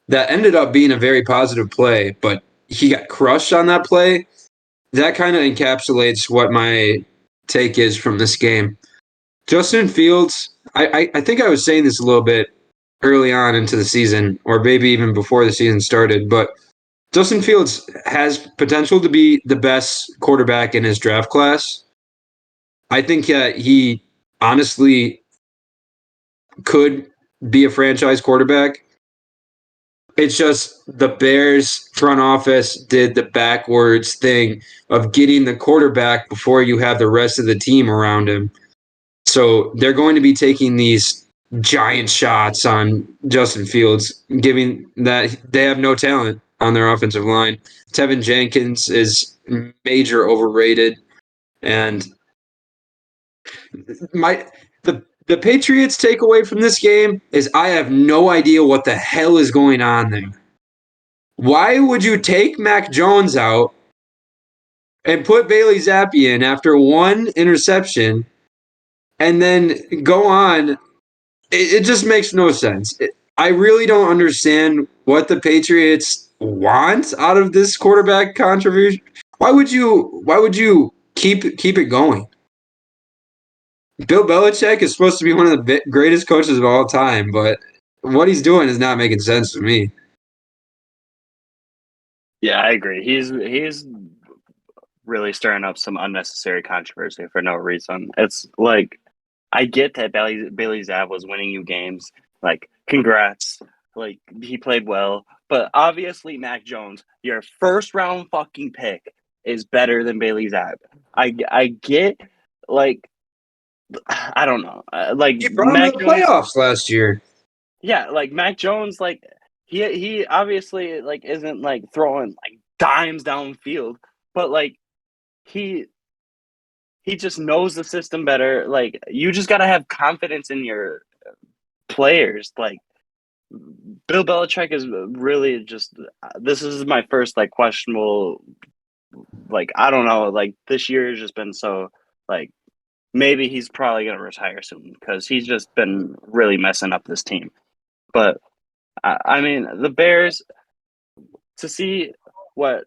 that ended up being a very positive play, but he got crushed on that play. That kind of encapsulates what my take is from this game. Justin Fields, I think I was saying this a little bit early on into the season, or maybe even before the season started, but Justin Fields has potential to be the best quarterback in his draft class. I think he honestly could be a franchise quarterback. It's just the Bears front office did the backwards thing of getting the quarterback before you have the rest of the team around him. So they're going to be taking these giant shots on Justin Fields, giving that they have no talent on their offensive line. Tevin Jenkins is major overrated, and the Patriots takeaway from this game is I have no idea what the hell is going on there. Why would you take Mac Jones out and put Bailey Zappi in after one interception and then go on? It just makes no sense. I really don't understand what the Patriots want out of this quarterback controversy. Why would you keep it going? Bill Belichick is supposed to be one of the greatest coaches of all time, but what he's doing is not making sense to me. Yeah, I agree. He's really stirring up some unnecessary controversy for no reason. It's I get that Bailey Zapp was winning you games. Like, congrats. Like, he played well. But obviously, Mac Jones, your first round fucking pick, is better than Bailey Zapp. I get, like, I don't know. Like, He brought him to Mac the Jones, playoffs last year. yeah, like, Mac Jones, like, he obviously, like, isn't, like, throwing, like, dimes downfield. But, like, he just knows the system better. Like, you just got to have confidence in your players. Like, Bill Belichick is really just. This is my first like questionable. Like, I don't know. Like, this year has just been so like maybe he's probably gonna retire soon because he's just been really messing up this team. But I mean, the Bears, to see what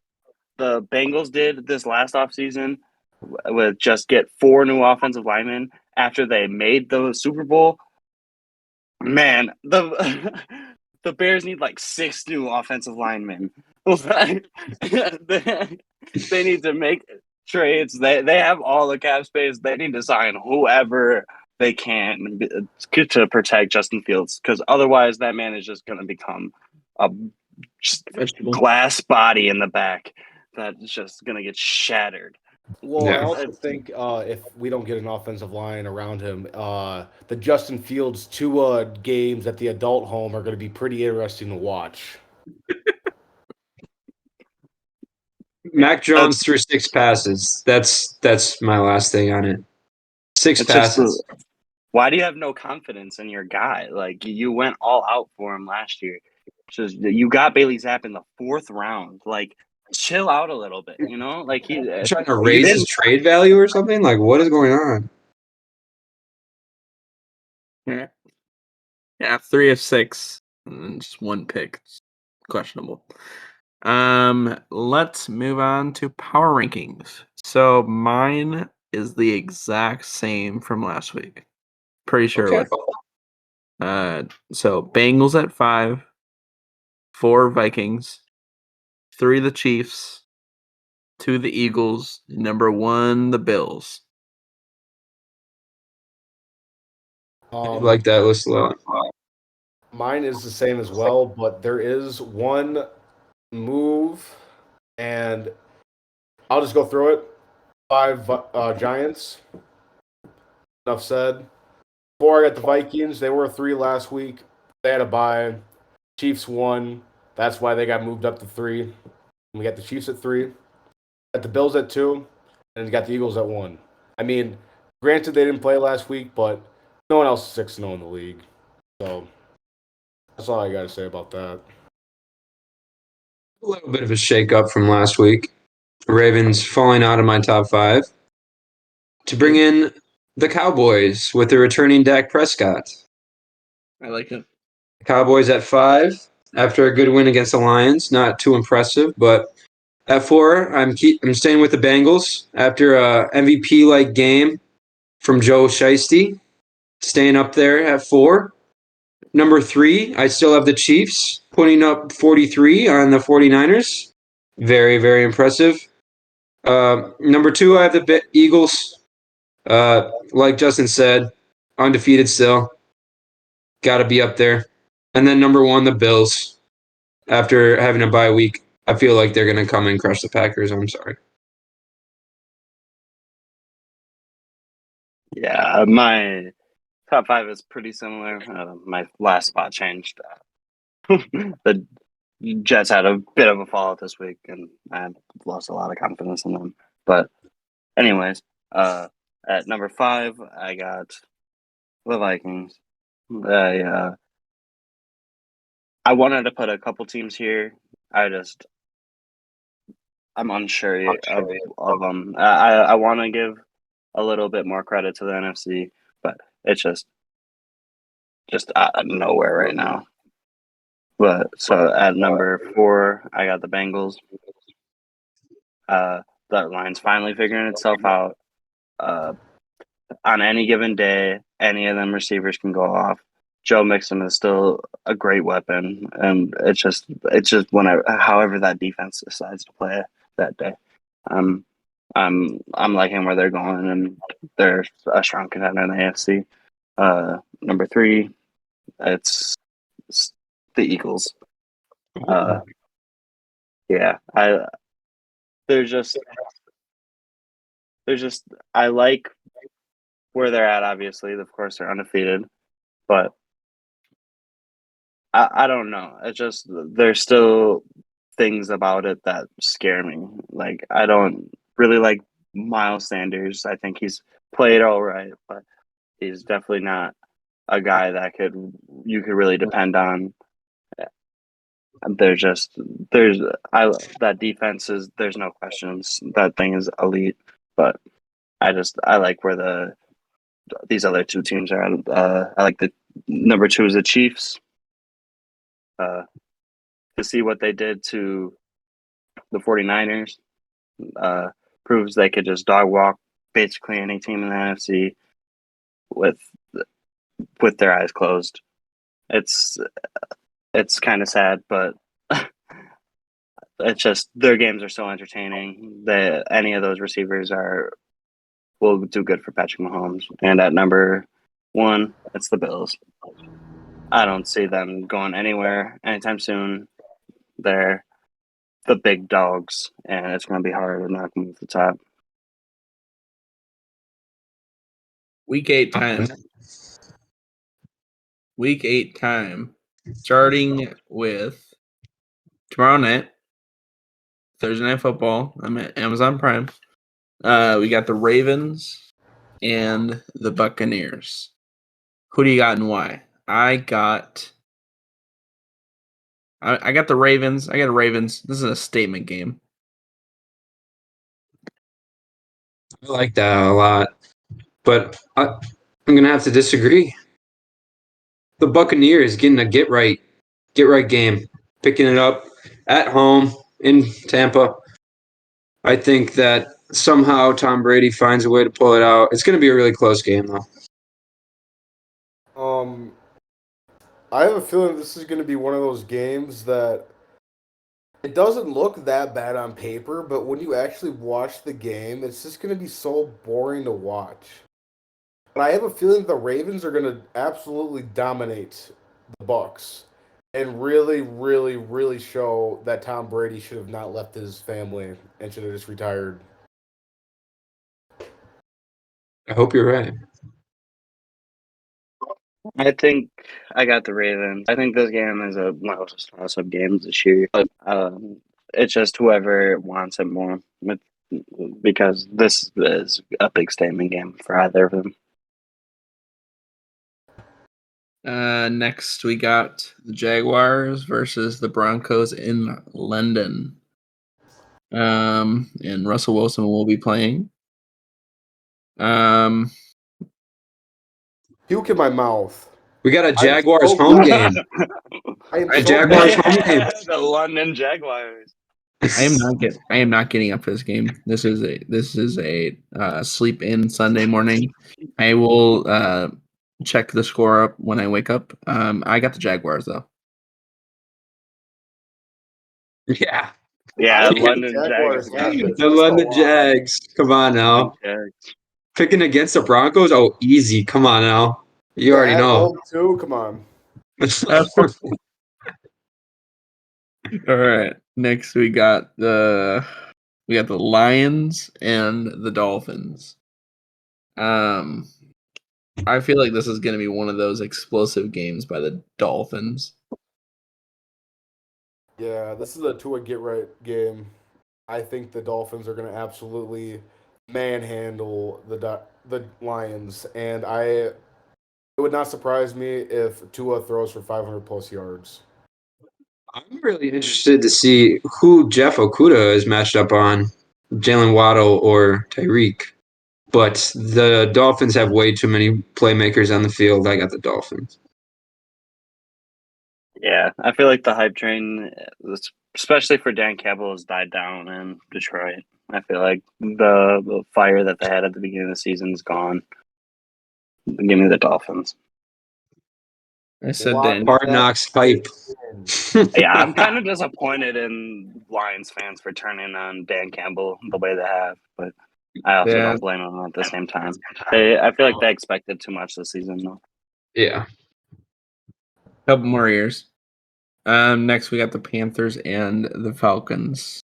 the Bengals did this last offseason with just get 4 new offensive linemen after they made the Super Bowl. Man, the Bears need like 6 new offensive linemen. they need to make trades. They have all the cap space. They need to sign whoever they can to protect Justin Fields, because otherwise that man is just going to become a just Vegetable. glass body in the back that's just going to get shattered. Well, I Yeah. also think if we don't get an offensive line around him, the Justin Fields Tua games at the adult home are going to be pretty interesting to watch. Mac Jones threw 6 passes. That's my last thing on it. 6 It's just passes. why do you have no confidence in your guy? Like, you went all out for him last year. Just you got Bailey Zapp in the 4th round. Like, chill out a little bit, you know? Like, Trying to you raise his didn't. trade value or something? Like, what is going on? Yeah. Yeah, 3 of 6 and just 1 pick. It's questionable. Let's move on to power rankings. So mine is the exact same from last week. Pretty sure Okay. it was. So Bengals at 5, 4 Vikings, 3 the Chiefs, 2 the Eagles, number 1 the Bills. I like that list a lot. Mine is the same as well, but there is one move, and I'll just go through it. 5 Giants. Enough said. 4, I got the Vikings. They were 3 last week. They had a bye. Chiefs won. That's why they got moved up to 3. We got the Chiefs at 3. Got the Bills at 2, and you got the Eagles at 1. I mean, granted they didn't play last week, but no one else is 6-0 in the league. So that's all I got to say about that. A little bit of a shake-up from last week. Ravens falling out of my top 5 to bring in the Cowboys with the returning Dak Prescott. I like it. Cowboys at 5 after a good win against the Lions. Not too impressive, but at 4, I'm staying with the Bengals after a MVP-like game from Joe Shiesty. Staying up there at 4. Number 3, I still have the Chiefs putting up 43 on the 49ers. Very, very impressive. Number 2, I have the Eagles. Like Justin said, undefeated still. Got to be up there. And then number 1, the Bills. After having a bye week, I feel like they're going to come and crush the Packers. I'm sorry. Yeah, my top 5 is pretty similar. My last spot changed. The Jets had a bit of a fallout this week, and I lost a lot of confidence in them. But anyways, at number 5, I got the Vikings. I wanted to put a couple teams here. I'm unsure of them. I want to give a little bit more credit to the NFC, but it's just out of nowhere right now. But so at number 4, I got the Bengals. That line's finally figuring itself out. On any given day, any of them receivers can go off. Joe Mixon is still a great weapon, and it's just whenever, however that defense decides to play that day. I'm liking where they're going, and they're a strong contender in the AFC. Number 3, it's the Eagles. Yeah, there's just there's just I like where they're at. Obviously, of course, they're undefeated, but I don't know. It's just there's still things about it that scare me. Like I don't really like Miles Sanders. I think he's played all right, but he's definitely not a guy that you could really depend on. There's that defense is there's no questions. That thing is elite, but I like where these other 2 teams are at. I like the number 2 is the Chiefs. To see what they did to the 49ers proves they could just dog walk basically any team in the NFC with their eyes closed. It's kind of sad, but it's just their games are so entertaining that any of those receivers will do good for Patrick Mahomes. And at number 1, it's the Bills. I don't see them going anywhere anytime soon. They're the big dogs, and it's going to be hard to knock them off the top. Week 8 time. Week 8 time. Starting with tomorrow night, Thursday Night Football. I'm at Amazon Prime. We got the Ravens and the Buccaneers. Who do you got and why? I got the Ravens. I got the Ravens. This is a statement game. I like that a lot, but I'm gonna have to disagree. The Buccaneers getting a get right game, picking it up at home in Tampa. I think that somehow Tom Brady finds a way to pull it out. It's going to be a really close game, though. I have a feeling this is going to be one of those games that it doesn't look that bad on paper, but when you actually watch the game, it's just going to be so boring to watch. But I have a feeling the Ravens are going to absolutely dominate the Bucks and really, really, really show that Tom Brady should have not left his family and should have just retired. I hope you're right. I think I got the Ravens. I think this game is one of those toss-up games this year. It's just whoever wants it more, because this is a big statement game for either of them. Next, we got the Jaguars versus the Broncos in London. And Russell Wilson will be playing. Puke in my mouth. We got a Jaguars home game. A Jaguars home game. The London Jaguars. I am not getting up for this game. This is a sleep in Sunday morning. I will check the score up when I wake up. I got the Jaguars though. Yeah. Yeah, I think London Jaguars Jaguars. have this. The London Jags. Come on now. Picking against the Broncos? Oh, easy. Come on now. You already at know. home too. Come on. All right. Next we got the Lions and the Dolphins. I feel like this is going to be one of those explosive games by the Dolphins. Yeah, this is a Tua get right game. I think the Dolphins are going to absolutely manhandle the Lions, and it would not surprise me if Tua throws for 500 plus yards. I'm really interested to see who Jeff Okuda is matched up on, Jalen Waddle or Tyreek. But the Dolphins have way too many playmakers on the field. I got the Dolphins. Yeah, I feel like the hype train, especially for Dan Campbell, has died down in Detroit. I feel like the fire that they had at the beginning of the season is gone. Give me the Dolphins. I said Lock Dan. Hard that Knocks hype. in. Yeah, I'm kind of disappointed in Lions fans for turning on Dan Campbell the way they have, but I also Yeah. don't blame them at the same time. I feel like they expected too much this season, though. Yeah. Couple more years. Next we got the Panthers and the Falcons.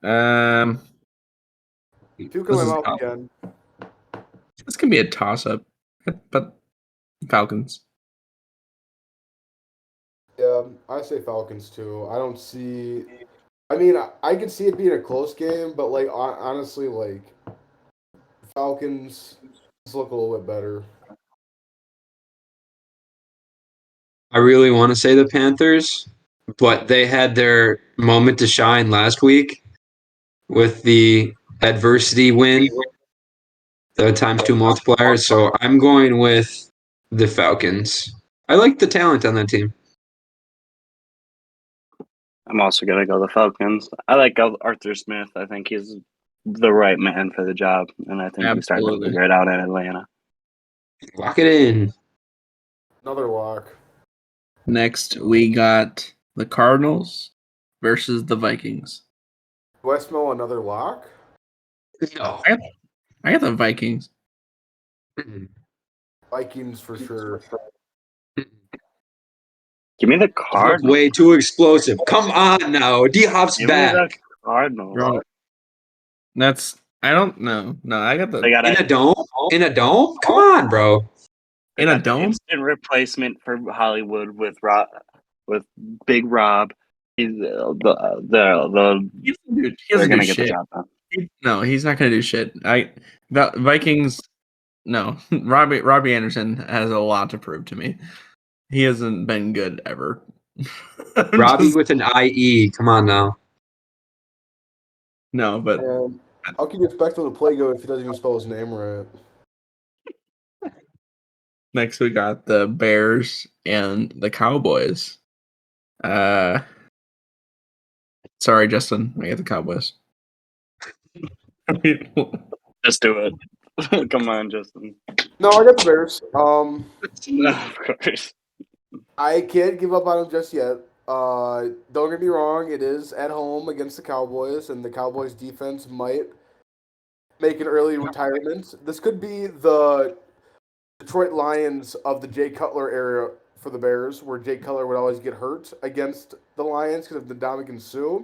Puke in This my is mouth tough. again. This can be a toss-up, but Falcons. Yeah, I say Falcons too. I don't see. I mean, I could see it being a close game, but like honestly, like Falcons just look a little bit better. I really want to say the Panthers, but they had their moment to shine last week with the adversity win, the ×2 multiplier. So I'm going with the Falcons. I like the talent on that team. I'm also gonna go the Falcons. I like Arthur Smith. I think he's the right man for the job, and I think he's starting to Absolutely. figure it out in Atlanta. Lock it in. Another lock. Next we got the Cardinals versus the Vikings. Do I smell another lock? No. I got the Vikings. Vikings for sure. Give me the Look Cardinals. way too explosive. Come on now. D Hop's Give me back. the Cardinals. Bro, I don't know. No, I got the They got In a dome? In a dome? Come on, bro. in a dome. instant replacement for Hollywood with Big Rob. He's the He doesn't do they're gonna get shit. the job done. No, he's not gonna do shit. The Vikings. No, Robbie Anderson has a lot to prove to me. He hasn't been good ever. Robbie with an IE. Come on now. No, but And how can you expect him to play good if he doesn't even spell his name right? next we got the Bears and the Cowboys. Sorry, Justin, I got the Cowboys. Just do it. Come on, Justin. No, I got the Bears. Of course. I can't give up on them just yet. Don't get me wrong, it is at home against the Cowboys, and the Cowboys defense might make an early retirement. This could be the Detroit Lions of the Jay Cutler era for the Bears, where Jay Cutler would always get hurt against the Lions because of Ndamukong Suh.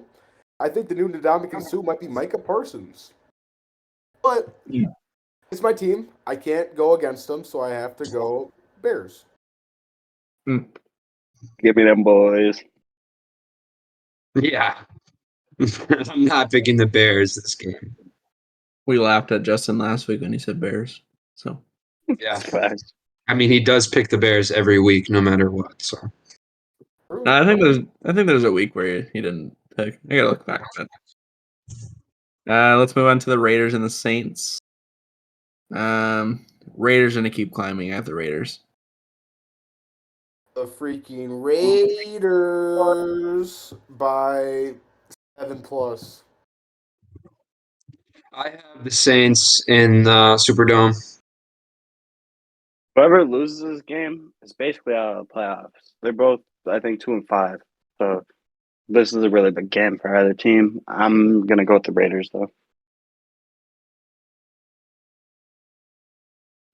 I think the new Ndamukong Suh might be Micah Parsons. But it's my team. I can't go against them, so I have to go Bears. Give me them boys. Yeah. I'm not picking the Bears this game. We laughed at Justin last week when he said Bears. So Yeah. Facts. I mean, he does pick the Bears every week, no matter what. So I think there's a week where he didn't pick. I gotta look back. But let's move on to the Raiders and the Saints. Raiders gonna keep climbing at the Raiders. The freaking Raiders by 7+. I have the Saints in Superdome. Whoever loses this game is basically out of the playoffs. They're both, I think, 2-5. So this is a really big game for either team. I'm gonna go with the Raiders though.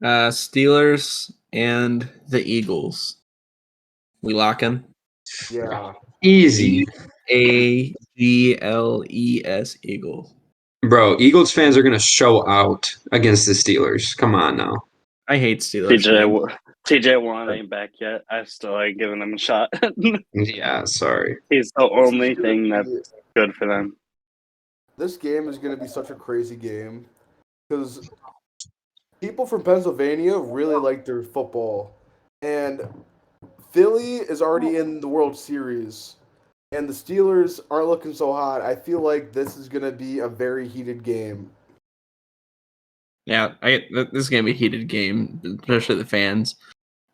Steelers and the Eagles. We locking? Yeah. Easy. AGLES Eagles. Bro, Eagles fans are going to show out against the Steelers. Come on now. I hate Steelers. TJ Watt ain't back yet. I still ain't giving him a shot. Yeah, sorry. He's the only thing that's good for them. This game is going to be such a crazy game because people from Pennsylvania really like their football. And Philly is already in the World Series, and the Steelers aren't looking so hot. I feel like this is going to be a very heated game. Yeah, this is gonna be a heated game, especially the fans.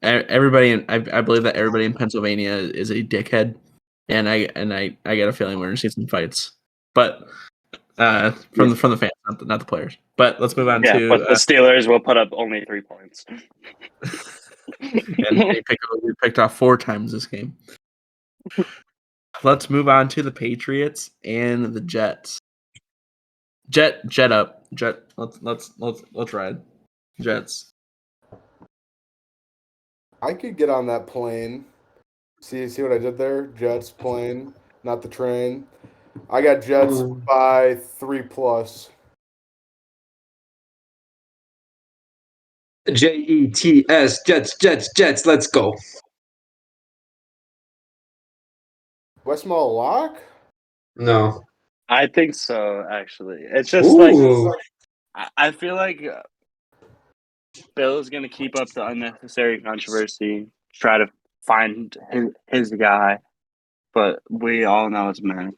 Everybody, I believe that everybody in Pennsylvania is a dickhead, and I get a feeling we're gonna see some fights. But from the fans, not the players. But let's move on to but the Steelers will put up only 3 points. And we picked off 4 times this game. Let's move on to the Patriots and the Jets. Jet up. Jet. Let's ride. Jets. I could get on that plane. See what I did there? Jets plane, not the train. I got Jets by 3+. Jets, Jets. Let's go. Do I smell a lock? No. I think so. Actually, it's just Ooh. like I feel like Bill is going to keep up the unnecessary controversy, try to find his guy, but we all know it's Mac.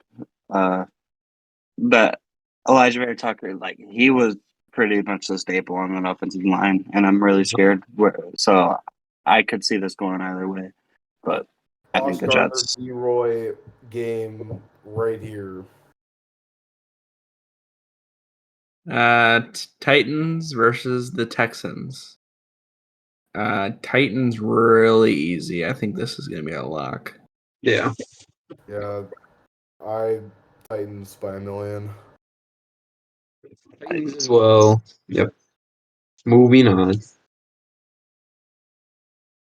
But Elijah Vera Tucker, like he was pretty much the staple on that offensive line, and I'm really scared. So I could see this going either way, but I think the Jets. Leroy game right here. Titans versus the Texans. Titans really easy. I think this is gonna be a lock. Yeah. Yeah, Titans by 1,000,000. Titans as well. Yep. Moving on.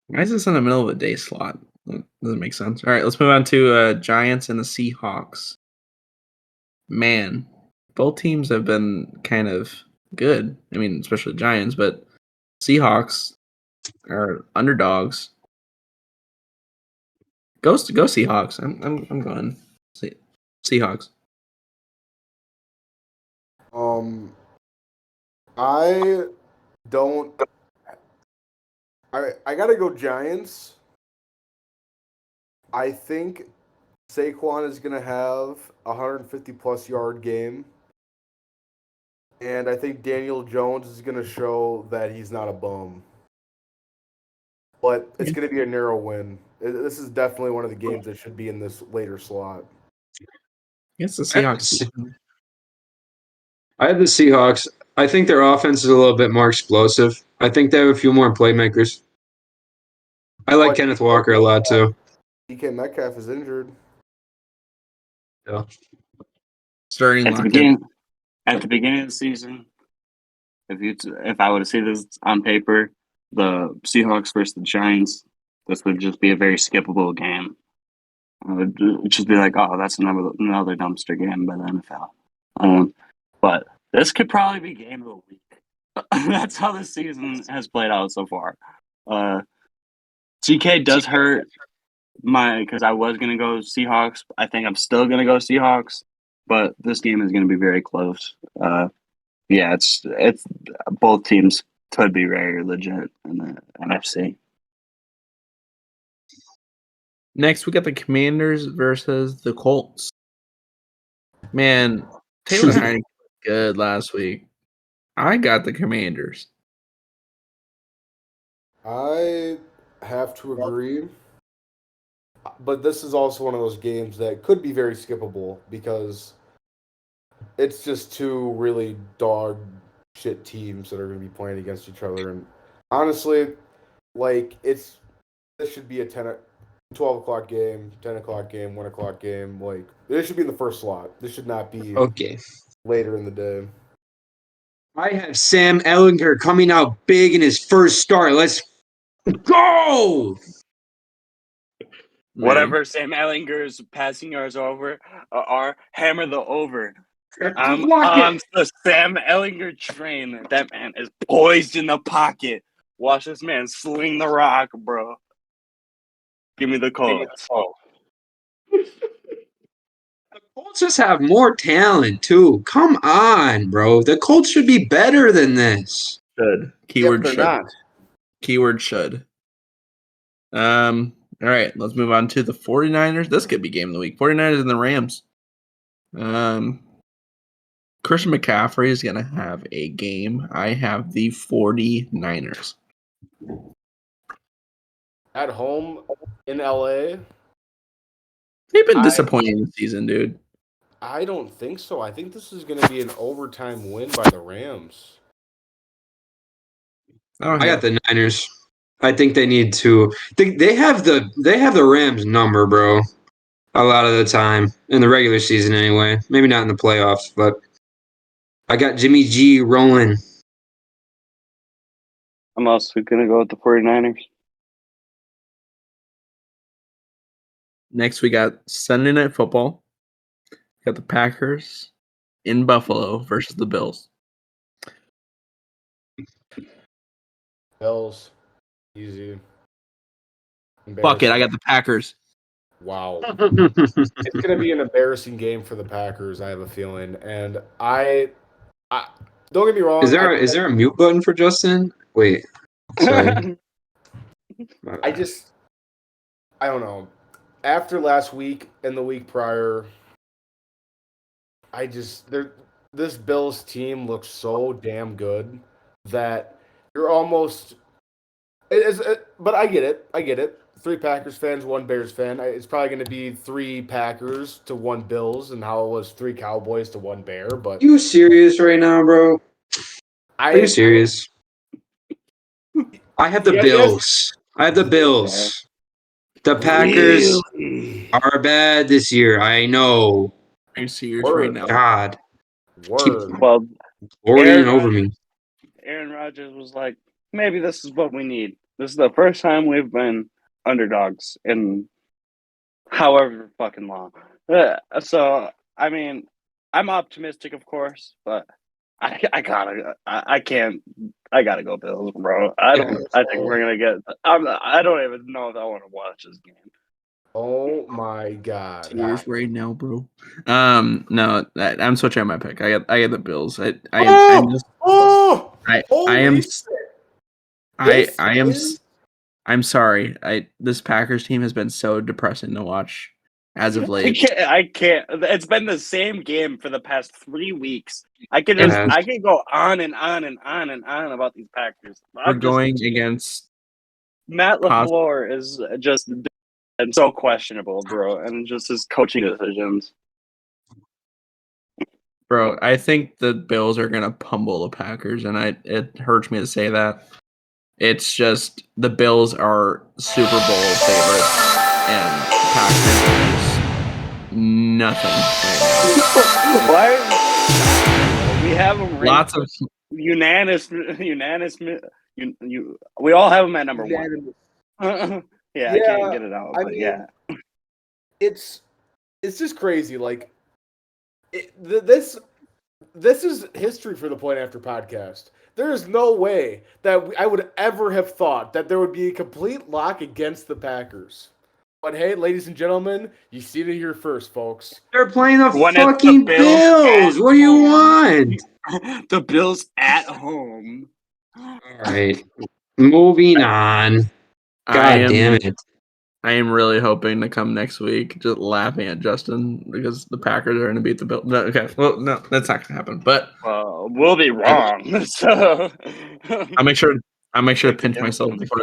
Why is this in the middle of a day slot? That doesn't make sense. All right, let's move on to Giants and the Seahawks. Man, both teams have been kind of good. I mean, especially the Giants, but Seahawks are underdogs. Go Seahawks. I'm going Seahawks. I don't. I gotta go Giants. I think Saquon is gonna have a 150+ yard game, and I think Daniel Jones is gonna show that he's not a bum. But it's gonna be a narrow win. This is definitely one of the games that should be in this later slot. It's the Seahawks. I have the Seahawks. I think their offense is a little bit more explosive. I think they have a few more playmakers. I like Kenneth Walker a lot too. DK Metcalf is injured. Yeah. Starting At the beginning of the season, if I were to see this on paper, the Seahawks versus the Giants, this would just be a very skippable game. It would just be like, oh, that's another dumpster game by the NFL. But this could probably be game of the week. That's how this season has played out so far. GK does hurt because I was gonna go Seahawks. I think I'm still gonna go Seahawks, but this game is gonna be very close. Yeah, it's both teams could be very legit in the NFC. Next, we got the Commanders versus the Colts. Man, Taylor Heineke was good last week. I got the Commanders. I have to agree. But this is also one of those games that could be very skippable because it's just two really dog shit teams that are going to be playing against each other. And honestly, like this should be a 12 o'clock game, 10 o'clock game, 1 o'clock game. Like this should be in the first slot. This should not be Okay. later in the day. I have Sam Ellinger coming out big in his first start. Let's go! Whatever Sam Ellinger's passing yards are, hammer the over. I'm on the Sam Ellinger train. That man is poised in the pocket. Watch this man sling the rock, bro. Give me the Colts. The Colts just have more talent too. Come on, bro. The Colts should be better than this. Should. Keyword they're should. not. Keyword should. All right, let's move on to the 49ers. This could be game of the week. 49ers and the Rams. Christian McCaffrey is going to have a game. I have the 49ers. At home in LA, They've been disappointing this season, dude. I don't think so. I think this is going to be an overtime win by the Rams. I got the Niners. I think they need to. They have the Rams number, bro. A lot of the time in the regular season, anyway. Maybe not in the playoffs, but I got Jimmy G rolling. I'm also going to go with the 49ers. Next, we got Sunday Night Football. We got the Packers in Buffalo versus the Bills. Bills, easy. Fuck it, I got the Packers. Wow. It's going to be an embarrassing game for the Packers, I have a feeling. And I don't get me wrong. Is there a mute button for Justin? Wait. Sorry. I don't know. After last week and the week prior, this Bills team looks so damn good that you're almost. But I get it. I get it. 3 Packers fans, 1 Bears fan. It's probably going to be 3 Packers to 1 Bills, and how it was 3 Cowboys to 1 Bear. But You serious right now, bro? Are you serious? I have the Bills. I have the Bills. The Packers are bad this year. I know. Are you serious Word. right now? God. Word. Well, Lording over me. Aaron Rodgers was like, maybe this is what we need. This is the first time we've been underdogs in however fucking long. So, I mean, I'm optimistic, of course, but I gotta go Bills, bro. I think we're gonna get. I don't even know if I want to watch this game. Oh my god. Serious right now, bro. No, I'm switching out my pick. I got the Bills. I am. I'm sorry. This Packers team has been so depressing to watch as of late. I can't. It's been the same game for the past 3 weeks. I can go on and on and on and on about these Packers. We're going against Matt LaFleur is just and so questionable, bro, and just his coaching decisions. Bro, I think the Bills are gonna pummel the Packers, and it hurts me to say that. It's just the Bills are Super Bowl favorites, and the Packers is nothing right now. Why? We have them Lots of unanimous. We all have them at number 1. Yeah, I can't get it out. But yeah, it's just crazy. Like this is history for the Point After podcast. There is no way that I would ever have thought that there would be a complete lock against the Packers. But hey, ladies and gentlemen, you see it here first, folks. They're playing the fucking Bills. What do you want? The Bills at home. All right. Moving on. God damn it. I am really hoping to come next week just laughing at Justin because the Packers are going to beat the Bills. No, okay, well, no, that's not going to happen. But we'll be wrong. So I'll make sure to pinch myself before.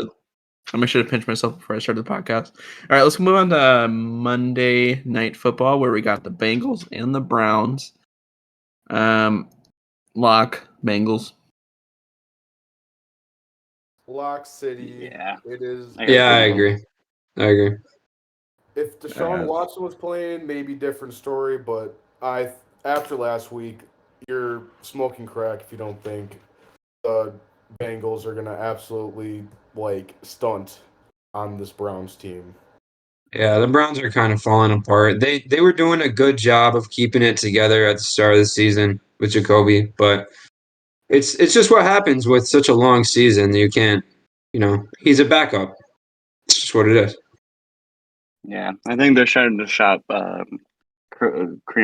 I'll make sure to pinch myself before I start the podcast. All right, let's move on to Monday Night Football, where we got the Bengals and the Browns. Lock Bengals. Lock City. Yeah, it is. Yeah, I agree. If Deshaun Watson was playing, maybe different story. But after last week, you're smoking crack if you don't think the Bengals are gonna absolutely stunt on this Browns team. Yeah, the Browns are kind of falling apart. They were doing a good job of keeping it together at the start of the season with Jacoby, but it's just what happens with such a long season. You can't, he's a backup. It's just what it is. Yeah, I think they're starting to shop Kareem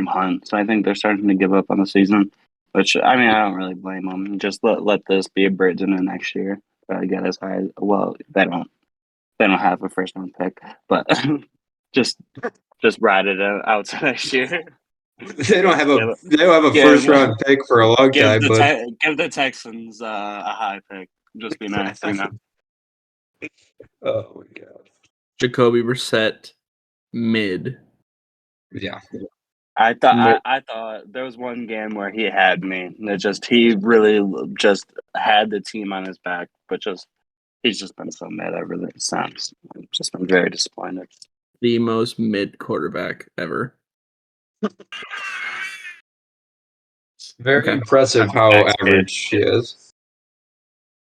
Hunt, so I think they're starting to give up on the season. Which I don't really blame them. Just let this be a bridge into next year. Get as high. Well, they don't have a first round pick, but just ride it out to next year. They don't have a first round pick for a long time. Give the Texans a high pick. Just be nice, Oh my god. Jacoby Brissett mid. Yeah. I thought there was one game where he had me. He really just had the team on his back, but just He's just been so mad ever since. I've just been very disappointed. The most mid quarterback ever. Very Okay. impressive how Next average she is.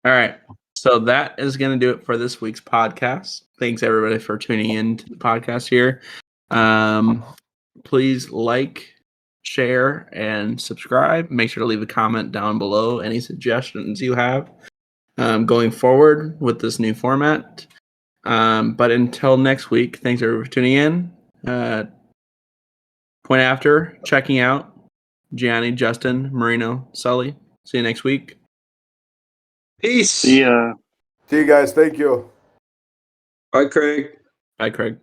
All right. So that is going to do it for this week's podcast. Thanks everybody for tuning in to the podcast here. Please like, share, and subscribe. Make sure to leave a comment down below. Any suggestions you have going forward with this new format. But until next week, thanks everybody for tuning in. Point after, checking out Gianni, Justin, Marino, Sully. See you next week. Peace. See ya. See you guys. Thank you. Bye, Craig. Bye, Craig.